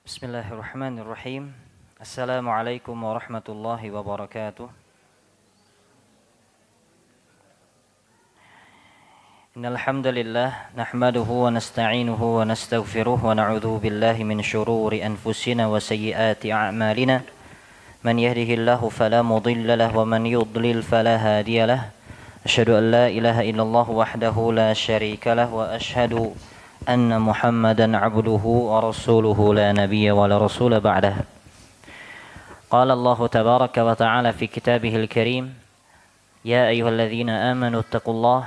Bismillahirrahmanirrahim. Assalamualaikum warahmatullahi wabarakatuh. Innal hamdalillah nahmaduhu wa nasta'inuhu wa nastaghfiruh wa na'udzu billahi min shururi anfusina wa sayyiati a'malina. Man yahdihillahu fala mudilla lahu wa man yudlil fala hadiya lahu. Asyhadu an la ilaha illallah wahdahu la syarika lahu wa asyhadu أن محمدا عبده ورسوله لا نبي ولا رسول بعده قال الله تبارك وتعالى في كتابه الكريم يا أيها الذين آمنوا اتقوا الله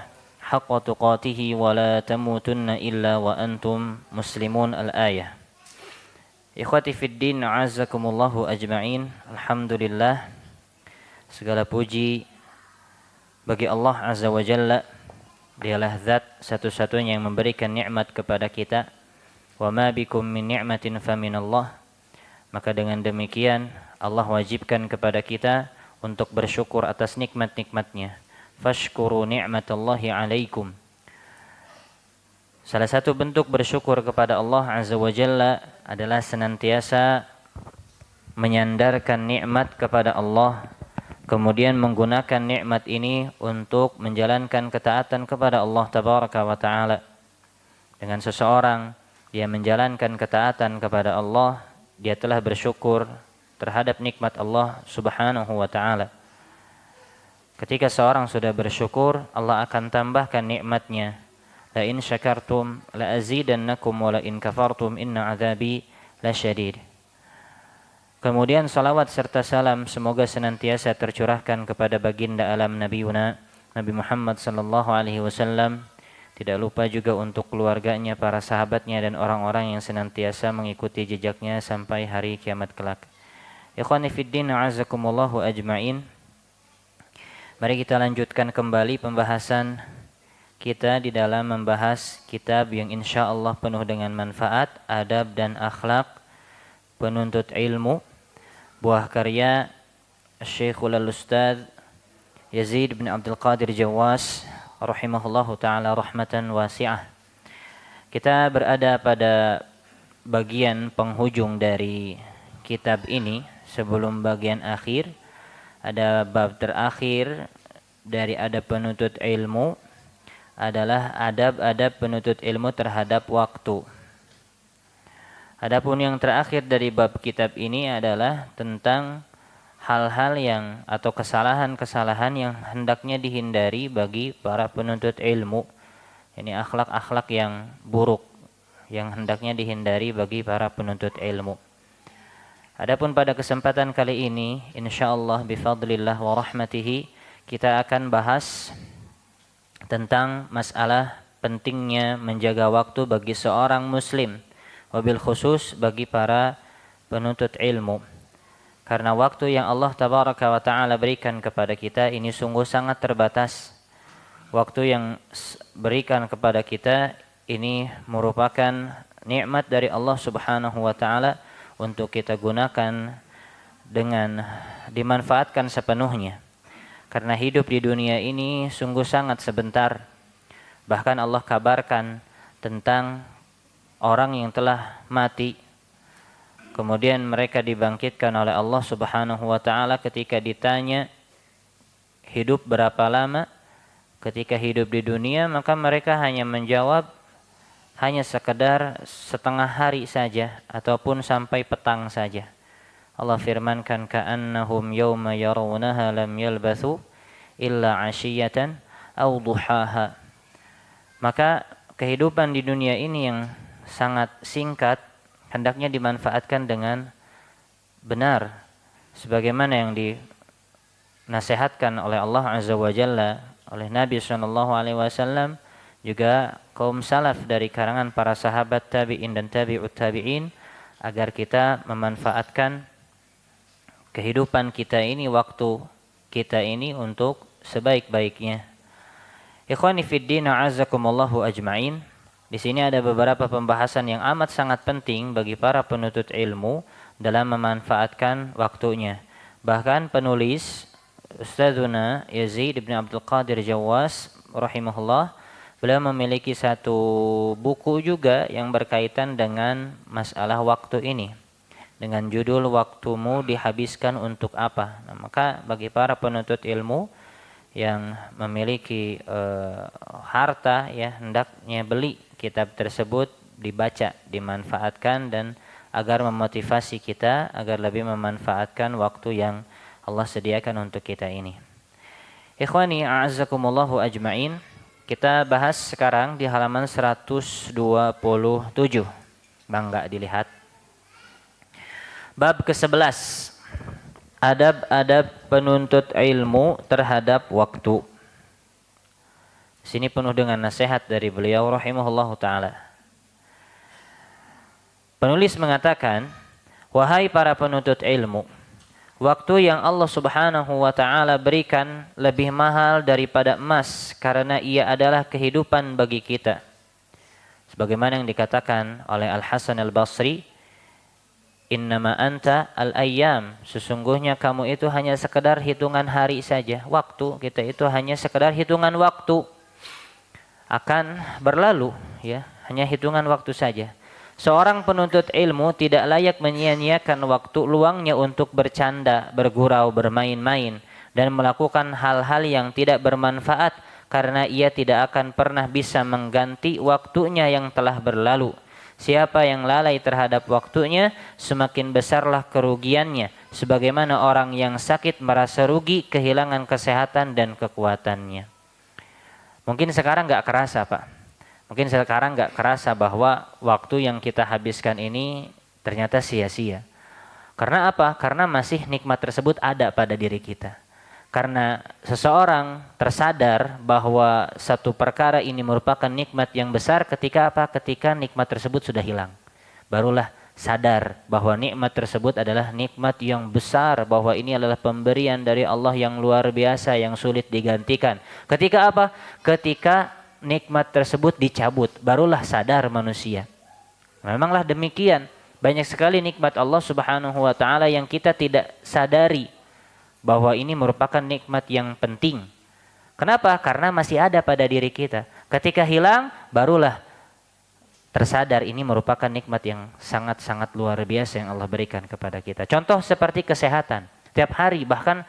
حق تقاته ولا تموتن إلا وأنتم مسلمون الآية Ikhwati fid din a'azzakumullahu ajma'in. Alhamdulillah, segala puji bagi Allah Azza wa Jalla. Dialah zat satu-satunya yang memberikan nikmat kepada kita. Wa ma bikum min ni'matin faminallah. Maka dengan demikian Allah wajibkan kepada kita untuk bersyukur atas nikmat-nikmatnya. Fashkuru ni'matallahi alaikum. Salah satu bentuk bersyukur kepada Allah Azza wa Jalla adalah senantiasa menyandarkan nikmat kepada Allah, kemudian menggunakan nikmat ini untuk menjalankan ketaatan kepada Allah Tabaraka wa Ta'ala. Dengan seseorang dia menjalankan ketaatan kepada Allah, dia telah bersyukur terhadap nikmat Allah Subhanahu wa Ta'ala. Ketika seorang sudah bersyukur, Allah akan tambahkan nikmatnya. La in syakartum la azidannakum wa la in kafartum inna azabi lasyadid. Kemudian salawat serta salam semoga senantiasa tercurahkan kepada baginda alam Nabi Muhammad sallallahu alaihi wasallam. Tidak lupa juga untuk keluarganya, para sahabatnya dan orang-orang yang senantiasa mengikuti jejaknya sampai hari kiamat kelak. Ikhwani fid din a'azzakumullahu ajma'in. Mari kita lanjutkan kembali pembahasan kita di dalam membahas kitab yang insyaallah penuh dengan manfaat, adab dan akhlak penuntut ilmu, buah karya Syekhul Al-Ustadz Yazid bin Abdul Qadir Jawas rahimahullahu ta'ala rahmatan wasi'ah. Kita berada pada bagian penghujung dari kitab ini. Sebelum bagian akhir, ada bab terakhir dari adab penuntut ilmu adalah adab-adab penuntut ilmu terhadap waktu. Adapun yang terakhir dari bab kitab ini adalah tentang hal-hal yang atau kesalahan-kesalahan yang hendaknya dihindari bagi para penuntut ilmu. Ini akhlak-akhlak yang buruk yang hendaknya dihindari bagi para penuntut ilmu. Adapun pada kesempatan kali ini, insyaallah bifadlillah wa rahmatihi, kita akan bahas tentang masalah pentingnya menjaga waktu bagi seorang muslim, wabil khusus bagi para penuntut ilmu. Karena waktu yang Allah Tabaraka wa Ta'ala berikan kepada kita ini sungguh sangat terbatas. Waktu yang berikan kepada kita ini merupakan nikmat dari Allah Subhanahu wa Ta'ala untuk kita gunakan dengan dimanfaatkan sepenuhnya. Karena hidup di dunia ini sungguh sangat sebentar. Bahkan Allah kabarkan tentang orang yang telah mati, kemudian mereka dibangkitkan oleh Allah Subhanahu wa Ta'ala ketika ditanya hidup berapa lama ketika hidup di dunia, maka mereka hanya menjawab hanya sekedar setengah hari saja ataupun sampai petang saja. Allah firmankan ka'annahum yawma yarawnaha lam yalbathu illa 'ashiyatan aw duhaha. Maka kehidupan di dunia ini yang sangat singkat hendaknya dimanfaatkan dengan benar sebagaimana yang dinasihatkan oleh Allah Azza wa Jalla, oleh Nabi sallallahu alaihi wasallam, juga kaum salaf dari karangan para sahabat tabi'in dan tabi'ut tabi'in, agar kita memanfaatkan kehidupan kita ini, waktu kita ini untuk sebaik-baiknya. Ikhwani fid din a'azzakumullahu ajma'in. Di sini ada beberapa pembahasan yang amat sangat penting bagi para penuntut ilmu dalam memanfaatkan waktunya. Bahkan penulis Ustadzuna Yazid bin Abdul Qadir Jawas rahimahullah, beliau memiliki satu buku juga yang berkaitan dengan masalah waktu ini. dengan judul waktumu dihabiskan untuk apa. Nah, maka bagi para penuntut ilmu yang memiliki harta ya, hendaknya beli kitab tersebut, dibaca, dimanfaatkan, dan agar memotivasi kita agar lebih memanfaatkan waktu yang Allah sediakan untuk kita ini. Ikhwani a'azzakumullahu ajma'in. Kita bahas sekarang di halaman 127. Bangga dilihat. Bab ke-11. Adab-adab penuntut ilmu terhadap waktu. Sini penuh dengan nasihat dari beliau rahimahullahu ta'ala. Penulis mengatakan, wahai para penuntut ilmu, waktu yang Allah subhanahu wa ta'ala berikan lebih mahal daripada emas karena ia adalah kehidupan bagi kita. Sebagaimana yang dikatakan oleh Al-Hasan Al-Basri, innama anta al-ayyam, sesungguhnya kamu itu hanya sekedar hitungan hari saja. Waktu kita itu hanya sekedar hitungan waktu, akan berlalu ya, hanya hitungan waktu saja. Seorang penuntut ilmu tidak layak menyia-nyiakan waktu luangnya untuk bercanda, bergurau, bermain-main, dan melakukan hal-hal yang tidak bermanfaat karena ia tidak akan pernah bisa mengganti waktunya yang telah berlalu. Siapa yang lalai terhadap waktunya, semakin besarlah kerugiannya, sebagaimana orang yang sakit merasa rugi kehilangan kesehatan dan kekuatannya. Mungkin sekarang nggak kerasa, Pak. Mungkin sekarang nggak kerasa bahwa waktu yang kita habiskan ini ternyata sia-sia. Karena apa? Karena masih nikmat tersebut ada pada diri kita. Karena seseorang tersadar bahwa satu perkara ini merupakan nikmat yang besar ketika apa? Ketika nikmat tersebut sudah hilang. Barulah sadar bahwa nikmat tersebut adalah nikmat yang besar, bahwa ini adalah pemberian dari Allah yang luar biasa, yang sulit digantikan. Ketika apa? Ketika nikmat tersebut dicabut, barulah sadar manusia. Memanglah demikian, banyak sekali nikmat Allah subhanahu wa ta'ala yang kita tidak sadari bahwa ini merupakan nikmat yang penting. Kenapa? Karena masih ada pada diri kita. Ketika hilang, barulah tersadar ini merupakan nikmat yang sangat-sangat luar biasa yang Allah berikan kepada kita. Contoh seperti kesehatan. Tiap hari, bahkan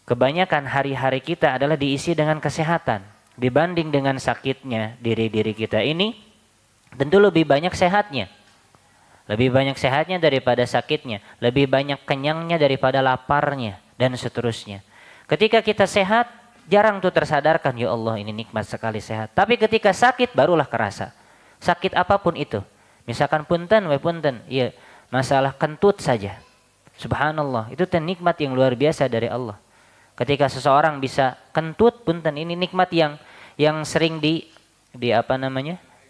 kebanyakan hari-hari kita adalah diisi dengan kesehatan. Dibanding dengan sakitnya diri-diri kita ini, tentu lebih banyak sehatnya. Lebih banyak sehatnya daripada sakitnya. Lebih banyak kenyangnya daripada laparnya, dan seterusnya. Ketika kita sehat, jarang tuh tersadarkan, ya Allah ini nikmat sekali sehat. Tapi ketika sakit, barulah kerasa. Sakit apapun itu. Misalkan punten, ya, masalah kentut saja. Subhanallah, itu nikmat yang luar biasa dari Allah. Ketika seseorang bisa kentut, punten, ini nikmat yang sering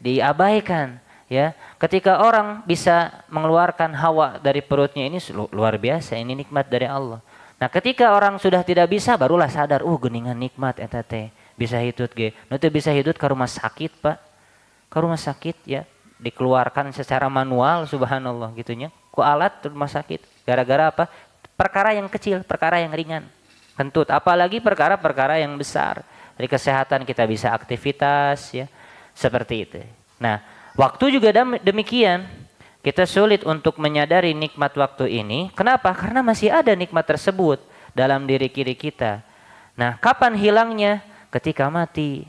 diabaikan ya. Ketika orang bisa mengeluarkan hawa dari perutnya, ini luar biasa, ini nikmat dari Allah. Nah, ketika orang sudah tidak bisa, barulah sadar, geuningan nikmat eta teh. Bisa hitut ge. Nu teu bisa hitut ka rumah sakit, Pak. Ka rumah sakit ya, dikeluarkan secara manual, subhanallah gitunya. Ku alat rumah sakit. Gara-gara apa? Perkara yang kecil, perkara yang ringan. Kentut, apalagi perkara-perkara yang besar. Dari kesehatan kita bisa aktivitas ya, seperti itu. Nah, waktu juga demikian. Kita sulit untuk menyadari nikmat waktu ini. Kenapa? Karena masih ada nikmat tersebut dalam diri kita. Nah, kapan hilangnya? Ketika mati.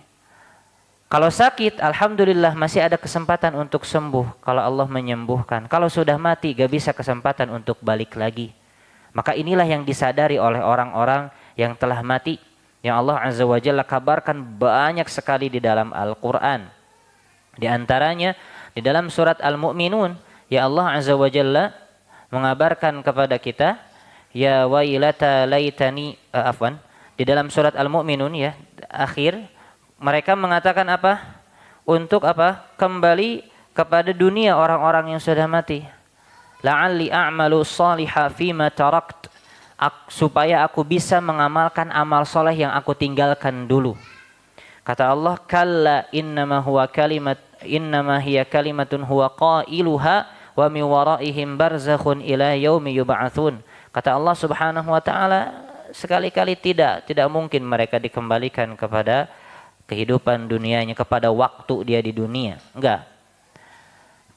Kalau sakit, alhamdulillah masih ada kesempatan untuk sembuh kalau Allah menyembuhkan. Kalau sudah mati, gak bisa kesempatan untuk balik lagi. Maka inilah yang disadari oleh orang-orang yang telah mati, yang Allah Azza wa Jalla kabarkan banyak sekali di dalam Al-Quran. Di antaranya di dalam surat Al-Mu'minun, ya Allah Azza wa Jalla mengabarkan kepada kita, ya wailata laitani, di dalam surat Al-Mu'minun ya, akhir mereka mengatakan apa? Untuk apa? Kembali kepada dunia orang-orang yang sudah mati. La'alli a'malu salihah fima tarakt, supaya aku bisa mengamalkan amal soleh yang aku tinggalkan dulu. Kata Allah, kalla innama hiya kalimatun huwa qailuha wa min waraihim barzakhun ila yaumi yub'atsun. Kata Allah Subhanahu wa taala, sekali-kali tidak mungkin mereka dikembalikan kepada kehidupan dunianya, kepada waktu dia di dunia. Enggak.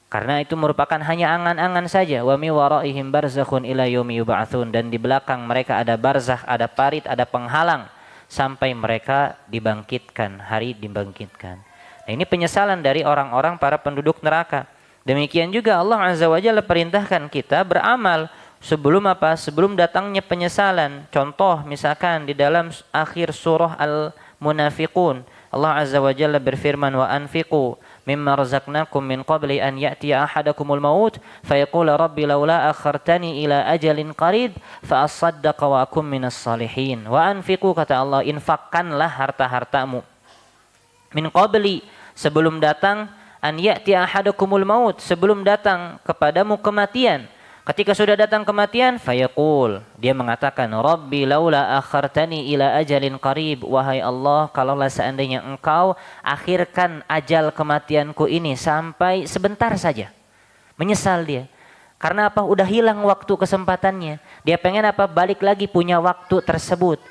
Karena itu merupakan hanya angan-angan saja. Wa mi waraihim barzakhun ila yaumi yub'atsun, dan di belakang mereka ada barzakh, ada parit, ada penghalang sampai mereka dibangkitkan, hari dibangkitkan. Nah, ini penyesalan dari orang-orang para penduduk neraka. Demikian juga Allah Azza wa Jalla perintahkan kita beramal sebelum apa? Sebelum datangnya penyesalan. Contoh misalkan di dalam akhir surah Al-Munafiqun, Allah Azza wa Jalla berfirman, wa anfiqu mimma razaqnakum min qabli an ya'tiya ahadakumul maut fayaqula rabbi laula akhartani ila ajalin qarib fa asaddaqa wa akum minas salihin. Wa anfiqu, kata Allah, infakkanlah harta-hartamu, min qabli, sebelum datang, an ya'tiya ahadakumul maut, sebelum datang kepadamu kematian. Ketika sudah datang kematian, fayaqul, dia mengatakan, Rabbi laula akhartani ila ajalin qarib, wahai Allah, kalaulah seandainya engkau akhirkan ajal kematianku ini sampai sebentar saja. Menyesal dia. Karena apa? Udah hilang waktu kesempatannya. Dia pengen apa? Balik lagi punya waktu tersebut.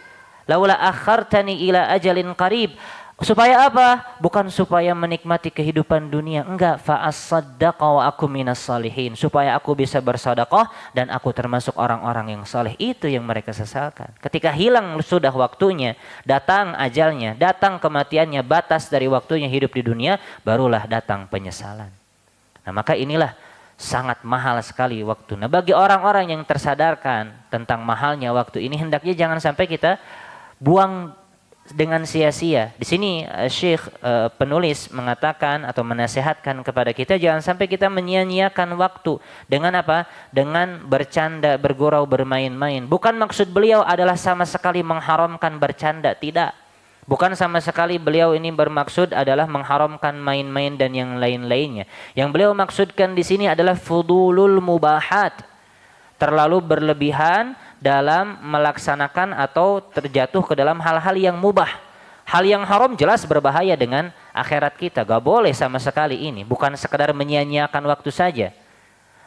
Laula akhartani ila ajalin qarib. Supaya apa? Bukan supaya menikmati kehidupan dunia. Enggak. Fa'as-saddaqa wa aku minas salihin. Supaya aku bisa bersedekah dan aku termasuk orang-orang yang saleh. Itu yang mereka sesalkan. Ketika hilang sudah waktunya, datang ajalnya, datang kematiannya, batas dari waktunya hidup di dunia, barulah datang penyesalan. Nah, maka inilah sangat mahal sekali waktu. Nah, bagi orang-orang yang tersadarkan tentang mahalnya waktu ini, hendaknya jangan sampai kita buang dengan sia-sia. Di sini Syekh penulis mengatakan atau menasihatkan kepada kita jangan sampai kita menyia-nyiakan waktu dengan apa? Dengan bercanda, bergurau, bermain-main. Bukan maksud beliau adalah sama sekali mengharamkan bercanda, tidak. Bukan sama sekali beliau ini bermaksud adalah mengharamkan main-main dan yang lain-lainnya. Yang beliau maksudkan di sini adalah fudulul mubahat. Terlalu berlebihan dalam melaksanakan atau terjatuh ke dalam hal-hal yang mubah. Hal yang haram jelas berbahaya dengan akhirat kita. Gak boleh sama sekali ini. Bukan sekedar menyia-nyiakan waktu saja.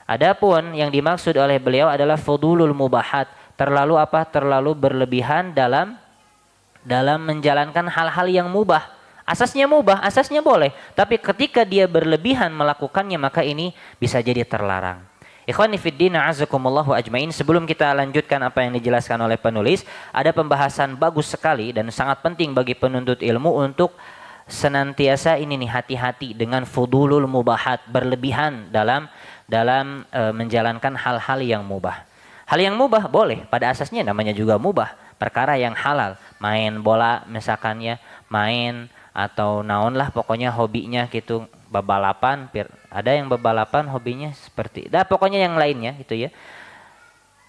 Adapun yang dimaksud oleh beliau adalah fudulul mubahat. Terlalu apa? Terlalu berlebihan dalam menjalankan hal-hal yang mubah. Asasnya mubah, asasnya boleh. Tapi ketika dia berlebihan melakukannya, maka ini bisa jadi terlarang. Ikhwani fiddin, a'azakumullahu ajmain. Sebelum kita lanjutkan apa yang dijelaskan oleh penulis, ada pembahasan bagus sekali dan sangat penting bagi penuntut ilmu untuk senantiasa ini nih, hati-hati dengan fudulul mubahat, berlebihan dalam menjalankan hal-hal yang mubah. Hal yang mubah boleh, pada asasnya namanya juga mubah, perkara yang halal. Main bola misalkan ya, main atau naon lah pokoknya hobinya gitu, bebalapan, ada yang bebalapan hobinya seperti, pokoknya yang lainnya gitu ya.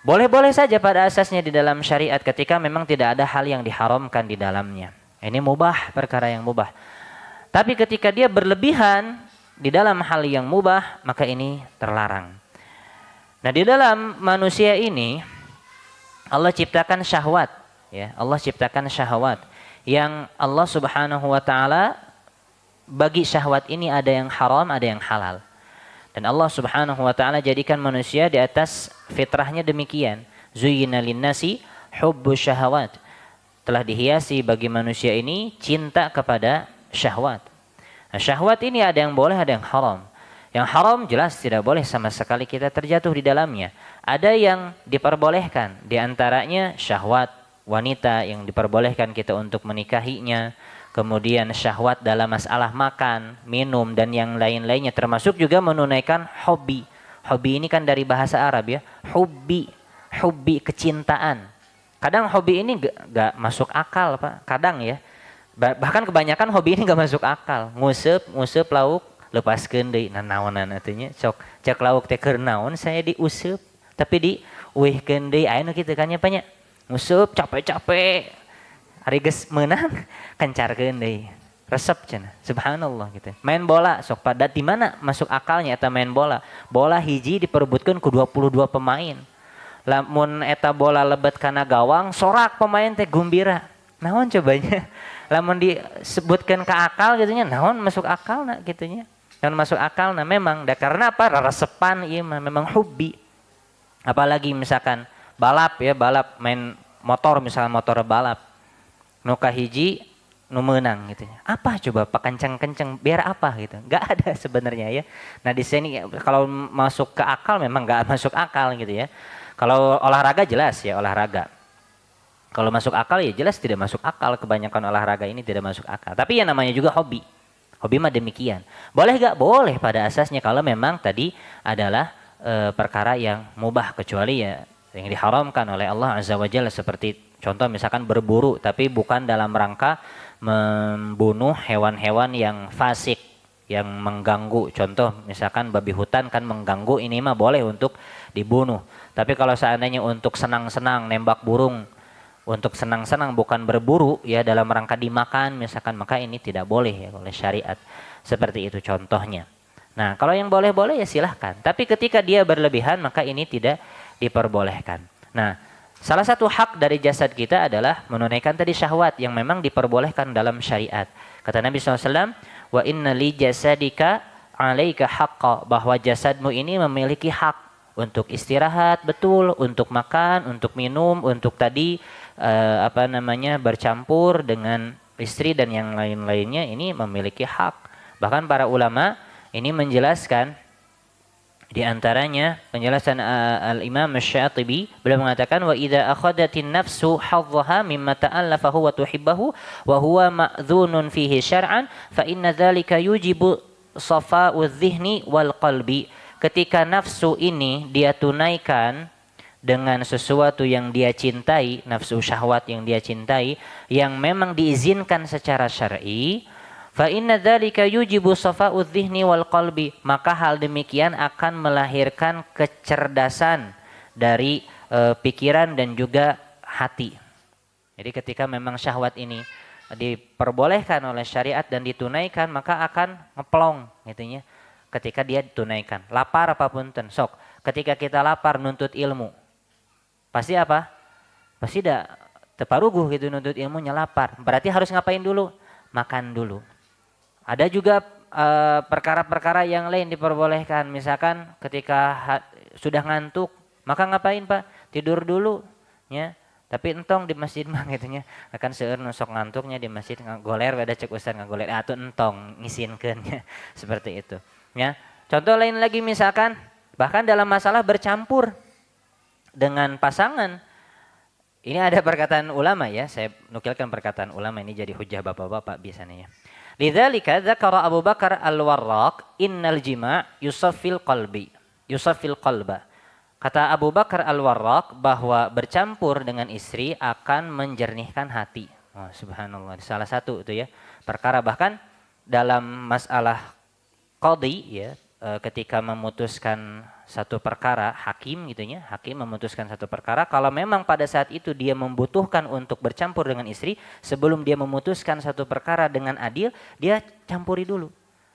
Boleh-boleh saja pada asasnya di dalam syariat ketika memang tidak ada hal yang diharamkan di dalamnya. Ini mubah, perkara yang mubah. Tapi ketika dia berlebihan di dalam hal yang mubah, maka ini terlarang. Nah, di dalam manusia ini Allah ciptakan syahwat, ya. Allah ciptakan syahwat yang Allah Subhanahu wa taala bagi syahwat ini ada yang haram, ada yang halal. Dan Allah Subhanahu wa taala jadikan manusia di atas fitrahnya demikian. Zuyyina linnasi hubbus syahawat. Telah dihiasi bagi manusia ini cinta kepada syahwat. Nah, syahwat ini ada yang boleh, ada yang haram. Yang haram jelas tidak boleh sama sekali kita terjatuh di dalamnya. Ada yang diperbolehkan, di antaranya syahwat wanita yang diperbolehkan kita untuk menikahinya. Kemudian syahwat dalam masalah makan, minum, dan yang lain-lainnya. Termasuk juga menunaikan hobi. Hobi ini kan dari bahasa Arab ya. Hobi kecintaan. Kadang hobi ini gak masuk akal Pak. Kadang ya. Bahkan kebanyakan hobi ini gak masuk akal. Nguseup lauk, lepaskeun deui. Nah naonan atunya. Cek lauk teh keur naon saya diuseup. Tapi diuihkeun deui. Aya nu kitu kan nya Pak nya. Nguseup capek-capek. Hari geus meunang kencarkeun deui. Resep cenah. Subhanallah gitu. Main bola sok pada di mana masuk akalnya eta main bola. Bola hiji diperebutkeun ku 22 pemain. Lamun eta bola lebet kana gawang, sorak pemain teh gumbira. Naon cobanya? Lamun disebutkeun ka akal gitu nya, naon masuk akalna kitu nya. Naon masuk akalna memang da karena apa? Resepan ieu mah memang hobi. Apalagi misalkan balap ya, balap main motor misalkan motor balap. Nu kahiji nu menang gitu. Apa coba kenceng-kenceng biar apa gitu. Enggak ada sebenarnya ya. Nah, di sini kalau masuk ke akal memang enggak masuk akal gitu ya. Kalau olahraga jelas ya olahraga. Kalau masuk akal ya jelas tidak masuk akal, kebanyakan olahraga ini tidak masuk akal. Tapi yang namanya juga hobi. Hobi mah demikian. Boleh gak? Boleh pada asasnya kalau memang tadi adalah perkara yang mubah, kecuali ya yang diharamkan oleh Allah Azza wa Jalla, seperti contoh misalkan berburu tapi bukan dalam rangka membunuh hewan-hewan yang fasik, yang mengganggu. Contoh misalkan babi hutan kan mengganggu, ini mah boleh untuk dibunuh. Tapi kalau seandainya untuk senang-senang nembak burung, untuk senang-senang bukan berburu ya dalam rangka dimakan misalkan, maka ini tidak boleh ya oleh syariat. Seperti itu contohnya. Nah, kalau yang boleh-boleh ya silahkan. Tapi ketika dia berlebihan maka ini tidak diperbolehkan. Nah, salah satu hak dari jasad kita adalah menunaikan tadi syahwat yang memang diperbolehkan dalam syariat. Kata Nabi SAW, wa inna li jasadika alaika haqqa, bahwa jasadmu ini memiliki hak untuk istirahat betul, untuk makan, untuk minum, untuk tadi bercampur dengan istri dan yang lain-lainnya, ini memiliki hak. Bahkan para ulama ini menjelaskan, di antaranya penjelasan al-Imam Asy-Syatibi, beliau mengatakan wa idza akhadatin nafsu hadzaha mimma ta'allafahu wa tuhibbahu wa huwa ma'dzunun fihi syar'an fa inna dzalika yujibu safa'u dzihni wal qalbi. Ketika nafsu ini dia tunaikan dengan sesuatu yang dia cintai, nafsu syahwat yang dia cintai, yang memang diizinkan secara syar'i, fa inna dzalika yujibu safa'u dzihni wal qalbi, maka hal demikian akan melahirkan kecerdasan dari pikiran dan juga hati. Jadi ketika memang syahwat ini diperbolehkan oleh syariat dan ditunaikan, maka akan ngeplong gitu ya. Ketika dia ditunaikan, lapar apapun sok. Ketika kita lapar nuntut ilmu, pasti apa? Pasti dah teparuguh gitu nuntut ilmunya, lapar. Berarti harus ngapain dulu? Makan dulu. Ada juga perkara-perkara yang lain diperbolehkan. Misalkan ketika sudah ngantuk, maka ngapain Pak? Tidur dulu, ya. Tapi entong di masjid mah gitunya. Akan seueur nusok ngantuknya di masjid ngagoler, beda cek ustaz ngagoler. Atuh entong ngisinkeun ya. Seperti itu. Ya. Contoh lain lagi misalkan bahkan dalam masalah bercampur dengan pasangan. Ini ada perkataan ulama ya, saya nukilkan perkataan ulama ini jadi hujah bapak-bapak biasanya ya. Lidzalika dzakara Abu Bakar Al-Warraq innal jima' yusaffil qalba. Kata Abu Bakar Al-Warraq bahwa bercampur dengan istri akan menjernihkan hati. Oh, subhanallah, salah satu itu ya perkara, bahkan dalam masalah qadhi ya, ketika memutuskan satu perkara, hakim gitu ya, hakim memutuskan satu perkara, kalau memang pada saat itu dia membutuhkan untuk bercampur dengan istri, sebelum dia memutuskan satu perkara dengan adil, dia campuri dulu,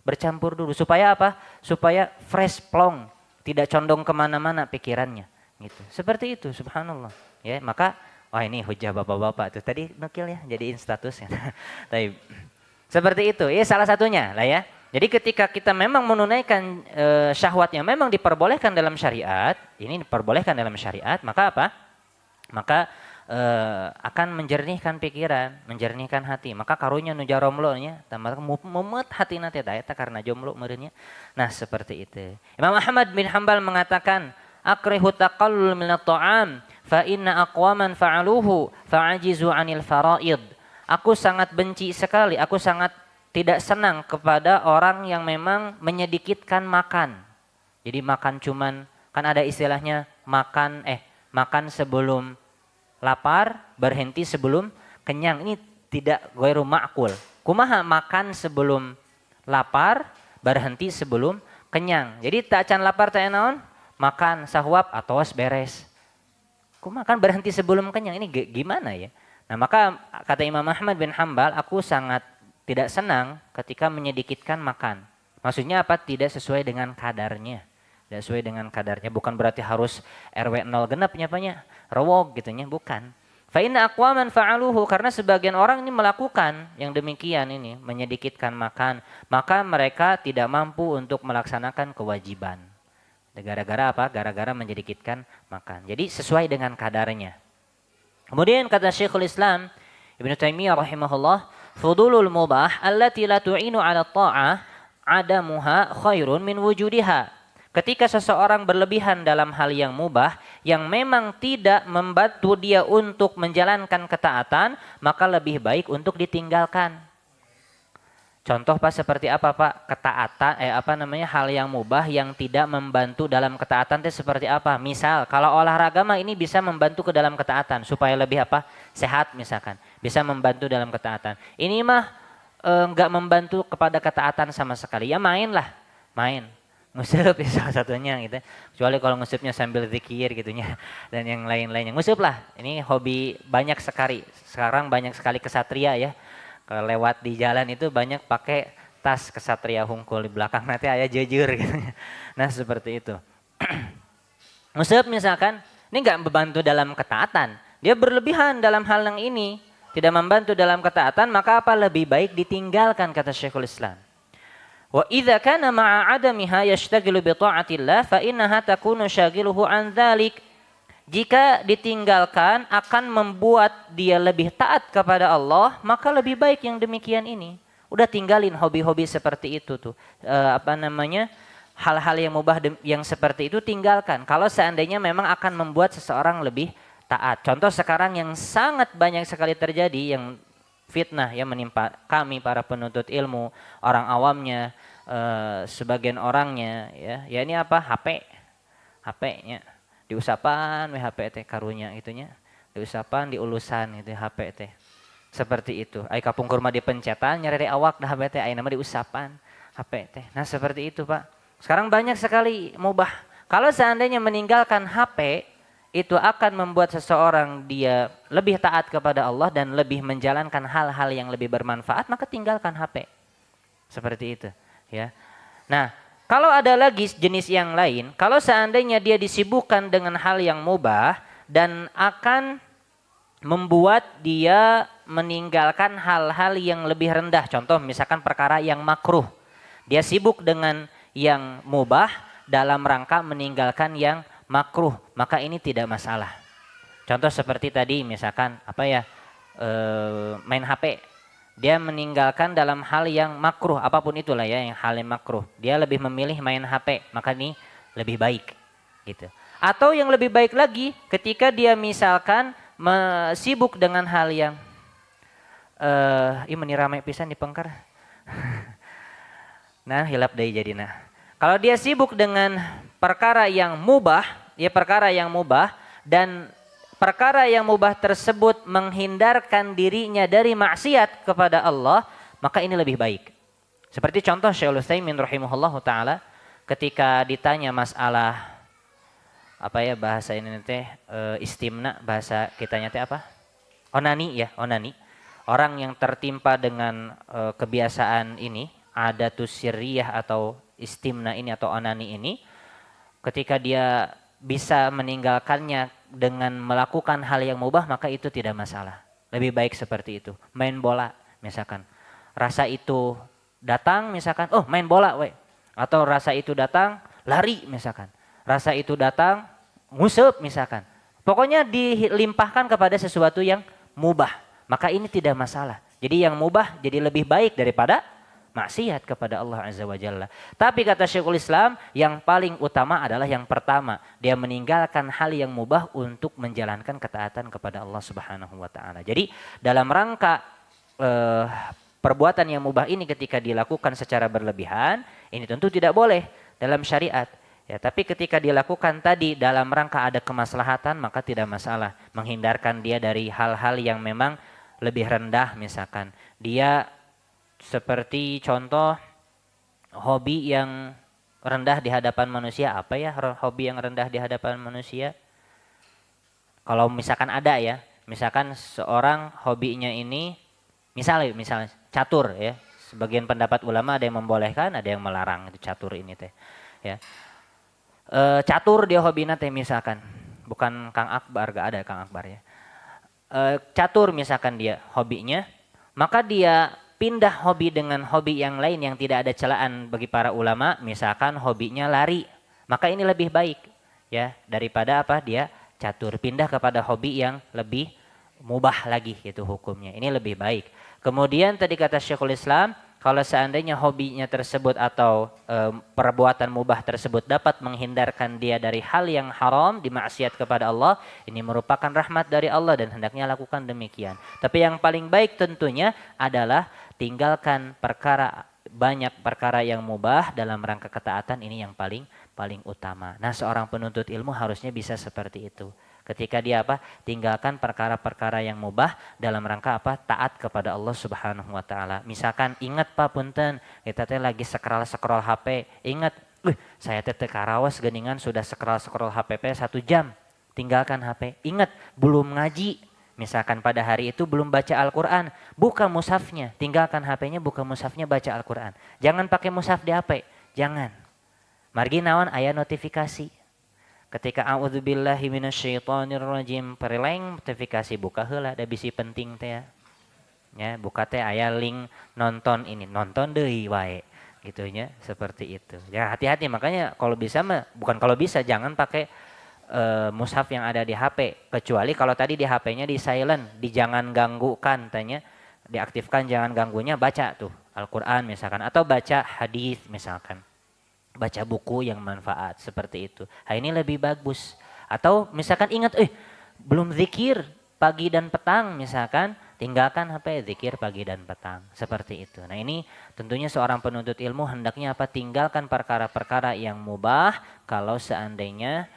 bercampur dulu, supaya apa? Supaya fresh plong, tidak condong kemana-mana pikirannya, gitu. Seperti itu, subhanallah. Ya, maka, wah ini hujah bapak-bapak tuh tadi nukil ya, jadiin status ya. Tapi seperti itu, ya salah satunya lah ya. Jadi ketika kita memang menunaikan syahwat yang memang diperbolehkan dalam syariat, ini diperbolehkan dalam syariat, maka apa? Maka akan menjernihkan pikiran, menjernihkan hati. Maka karunya nu jaromlo nya, tambah mumet hatina teh eta karena jomblo meureunnya. Nah, seperti itu. Imam Ahmad bin Hanbal mengatakan, "Akrihu taqallul minat ta'am fa inna aqwaman fa'aluhu fa'ajizu 'anil fara'id." Aku sangat benci sekali, aku sangat tidak senang kepada orang yang memang menyedikitkan makan. Jadi makan cuman, kan ada istilahnya makan sebelum lapar, berhenti sebelum kenyang. Ini tidak ghairu ma'qul. Kumaha makan sebelum lapar, berhenti sebelum kenyang. Jadi tak can lapar teh naon? Makan sahwab atau beres. Kumaha kan berhenti sebelum kenyang, ini gimana ya? Nah, maka kata Imam Ahmad bin Hanbal, aku sangat tidak senang ketika menyedikitkan makan. Maksudnya apa? Tidak sesuai dengan kadarnya. Tidak sesuai dengan kadarnya. Bukan berarti harus RW 0 genep nyapanya. Rewog gitu nya, bukan. Fa inna aqwaman fa'aluhu, karena sebagian orang ini melakukan yang demikian ini, menyedikitkan makan. Maka mereka tidak mampu untuk melaksanakan kewajiban. Gara-gara apa? Gara-gara menyedikitkan makan. Jadi sesuai dengan kadarnya. Kemudian kata Syekhul Islam Ibnu Taimiyah rahimahullah, fudulul mubah allati la tu'inu 'ala ta'ah adamuha khairun min wujudiha. Ketika seseorang berlebihan dalam hal yang mubah yang memang tidak membantu dia untuk menjalankan ketaatan, maka lebih baik untuk ditinggalkan. Contoh Pak seperti apa Pak? Ketaatan hal yang mubah yang tidak membantu dalam ketaatan itu seperti apa? Misal kalau olahraga mah ini bisa membantu ke dalam ketaatan supaya lebih sehat misalkan. Bisa membantu dalam ketaatan. Ini mah enggak membantu kepada ketaatan sama sekali. Ya mainlah, main. Nguseup ya salah satunya gitu. Kecuali kalau ngusupnya sambil zikir gitunya dan yang lain-lainnya. Nguseup lah. Ini hobi banyak sekali. Sekarang banyak sekali kesatria ya. Kalau lewat di jalan itu banyak pakai tas kesatria hungkul di belakang nanti ayah jujur gitu. Nah seperti itu. Nguseup misalkan, ini nggak membantu dalam ketaatan. Dia berlebihan dalam hal yang ini. Tidak membantu dalam ketaatan, maka apa lebih baik ditinggalkan kata Syekhul Islam. Wa idza kana ma'a 'adamiha yashtaghilu bi ta'atillah fa innaha takunu syaghiluhu an dzalik. Jika ditinggalkan akan membuat dia lebih taat kepada Allah, maka lebih baik yang demikian ini. Udah tinggalin hobi-hobi seperti itu tuh. Hal-hal yang mubah yang seperti itu tinggalkan. Kalau seandainya memang akan membuat seseorang lebih taat. Contoh sekarang yang sangat banyak sekali terjadi yang fitnah yang menimpa kami para penuntut ilmu, orang awamnya, sebagian orangnya ya ini HP-nya. Diusapan HP teh karunya itunya. Diusapan diulusan itu HP teh. Seperti itu. Ai kapungkur mah dipencetan nyari awak dah HP teh aya nama diusapan HP teh. Nah, seperti itu, Pak. Sekarang banyak sekali mubah. Kalau seandainya meninggalkan HP itu akan membuat seseorang dia lebih taat kepada Allah dan lebih menjalankan hal-hal yang lebih bermanfaat, maka tinggalkan HP. Seperti itu, ya. Nah, kalau ada lagi jenis yang lain, kalau seandainya dia disibukkan dengan hal yang mubah dan akan membuat dia meninggalkan hal-hal yang lebih rendah. Contoh misalkan perkara yang makruh. Dia sibuk dengan yang mubah dalam rangka meninggalkan yang makruh. Maka ini tidak masalah. Contoh seperti tadi misalkan main HP. Dia meninggalkan dalam hal yang makruh, apapun itulah ya yang hal yang makruh. Dia lebih memilih main HP, maka ini lebih baik gitu. Atau yang lebih baik lagi ketika dia misalkan sibuk dengan hal yang ini ramai pisan di pengker. Nah, hilap deui jadina. Kalau dia sibuk dengan perkara yang mubah dan perkara yang mubah tersebut menghindarkan dirinya dari maksiat kepada Allah, maka ini lebih baik. Seperti contoh Syekhul Utsaimin rahimahullahu taala ketika ditanya masalah bahasa ini istimna, bahasa kitanya onani. Orang yang tertimpa dengan kebiasaan ini, adatus sirriyah atau istimna ini atau onani ini, ketika dia bisa meninggalkannya dengan melakukan hal yang mubah, maka itu tidak masalah. Lebih baik seperti itu. Main bola misalkan. Rasa itu datang misalkan, main bola Atau rasa itu datang, lari misalkan. Rasa itu datang, nguseup misalkan. Pokoknya dilimpahkan kepada sesuatu yang mubah. Maka ini tidak masalah. Jadi yang mubah jadi lebih baik daripada maksiat kepada Allah Azza wa Jalla. Tapi kata Syekhul Islam, yang paling utama adalah yang pertama. Dia meninggalkan hal yang mubah untuk menjalankan ketaatan kepada Allah Subhanahu wa Ta'ala. Jadi dalam rangka perbuatan yang mubah ini ketika dilakukan secara berlebihan, ini tentu tidak boleh dalam syariat. Ya, tapi ketika dilakukan tadi dalam rangka ada kemaslahatan, maka tidak masalah. Menghindarkan dia dari hal-hal yang memang lebih rendah misalkan. Dia seperti contoh hobi yang rendah di hadapan manusia. Apa ya hobi yang rendah di hadapan manusia? Kalau misalkan ada ya, misalkan seorang hobinya ini misalnya catur ya. Sebagian pendapat ulama ada yang membolehkan, ada yang melarang itu catur ini teh. Ya. Catur dia hobinya teh misalkan. Bukan Kang Akbar, gak ada Kang Akbar ya. Catur misalkan dia hobinya, maka dia pindah hobi dengan hobi yang lain yang tidak ada celaan bagi para ulama, misalkan hobinya lari, maka ini lebih baik ya daripada dia catur, pindah kepada hobi yang lebih mubah lagi itu hukumnya. Ini lebih baik. Kemudian tadi kata Syekhul Islam, kalau seandainya hobinya tersebut atau perbuatan mubah tersebut dapat menghindarkan dia dari hal yang haram, dimaksiat kepada Allah, ini merupakan rahmat dari Allah dan hendaknya lakukan demikian. Tapi yang paling baik tentunya adalah tinggalkan banyak perkara yang mubah dalam rangka ketaatan, ini yang paling utama. Nah, seorang penuntut ilmu harusnya bisa seperti itu. Ketika dia tinggalkan perkara-perkara yang mubah dalam rangka taat kepada Allah Subhanahu wa taala. Misalkan ingat Pak punten, kita teh lagi scroll HP, ingat, saya teh karawas geningan sudah scroll HP 1 jam. Tinggalkan HP. Ingat, belum ngaji. Misalkan pada hari itu belum baca Al-Qur'an, buka mushafnya, tinggalkan HP-nya, buka mushafnya, baca Al-Qur'an. Jangan pakai mushaf di HP, jangan. Margi naon aya notifikasi. Ketika a'udzubillahi minasyaitonirrajim, pereleng notifikasi buka heula, da bisi penting teh ya. Ya, buka teh aya link nonton ini, nonton deui wae. Gitu nya, seperti itu. Ya hati-hati, makanya kalau bisa bukan kalau bisa, jangan pakai mushaf yang ada di HP, kecuali kalau tadi di HP-nya di silent, di jangan ganggukan tanya, diaktifkan jangan ganggunya, baca tuh Al-Qur'an misalkan, atau baca hadis misalkan. Baca buku yang manfaat seperti itu. Nah, ini lebih bagus. Atau misalkan ingat, belum zikir pagi dan petang misalkan, tinggalkan HP, zikir pagi dan petang. Seperti itu. Nah, ini tentunya seorang penuntut ilmu hendaknya tinggalkan perkara-perkara yang mubah kalau seandainya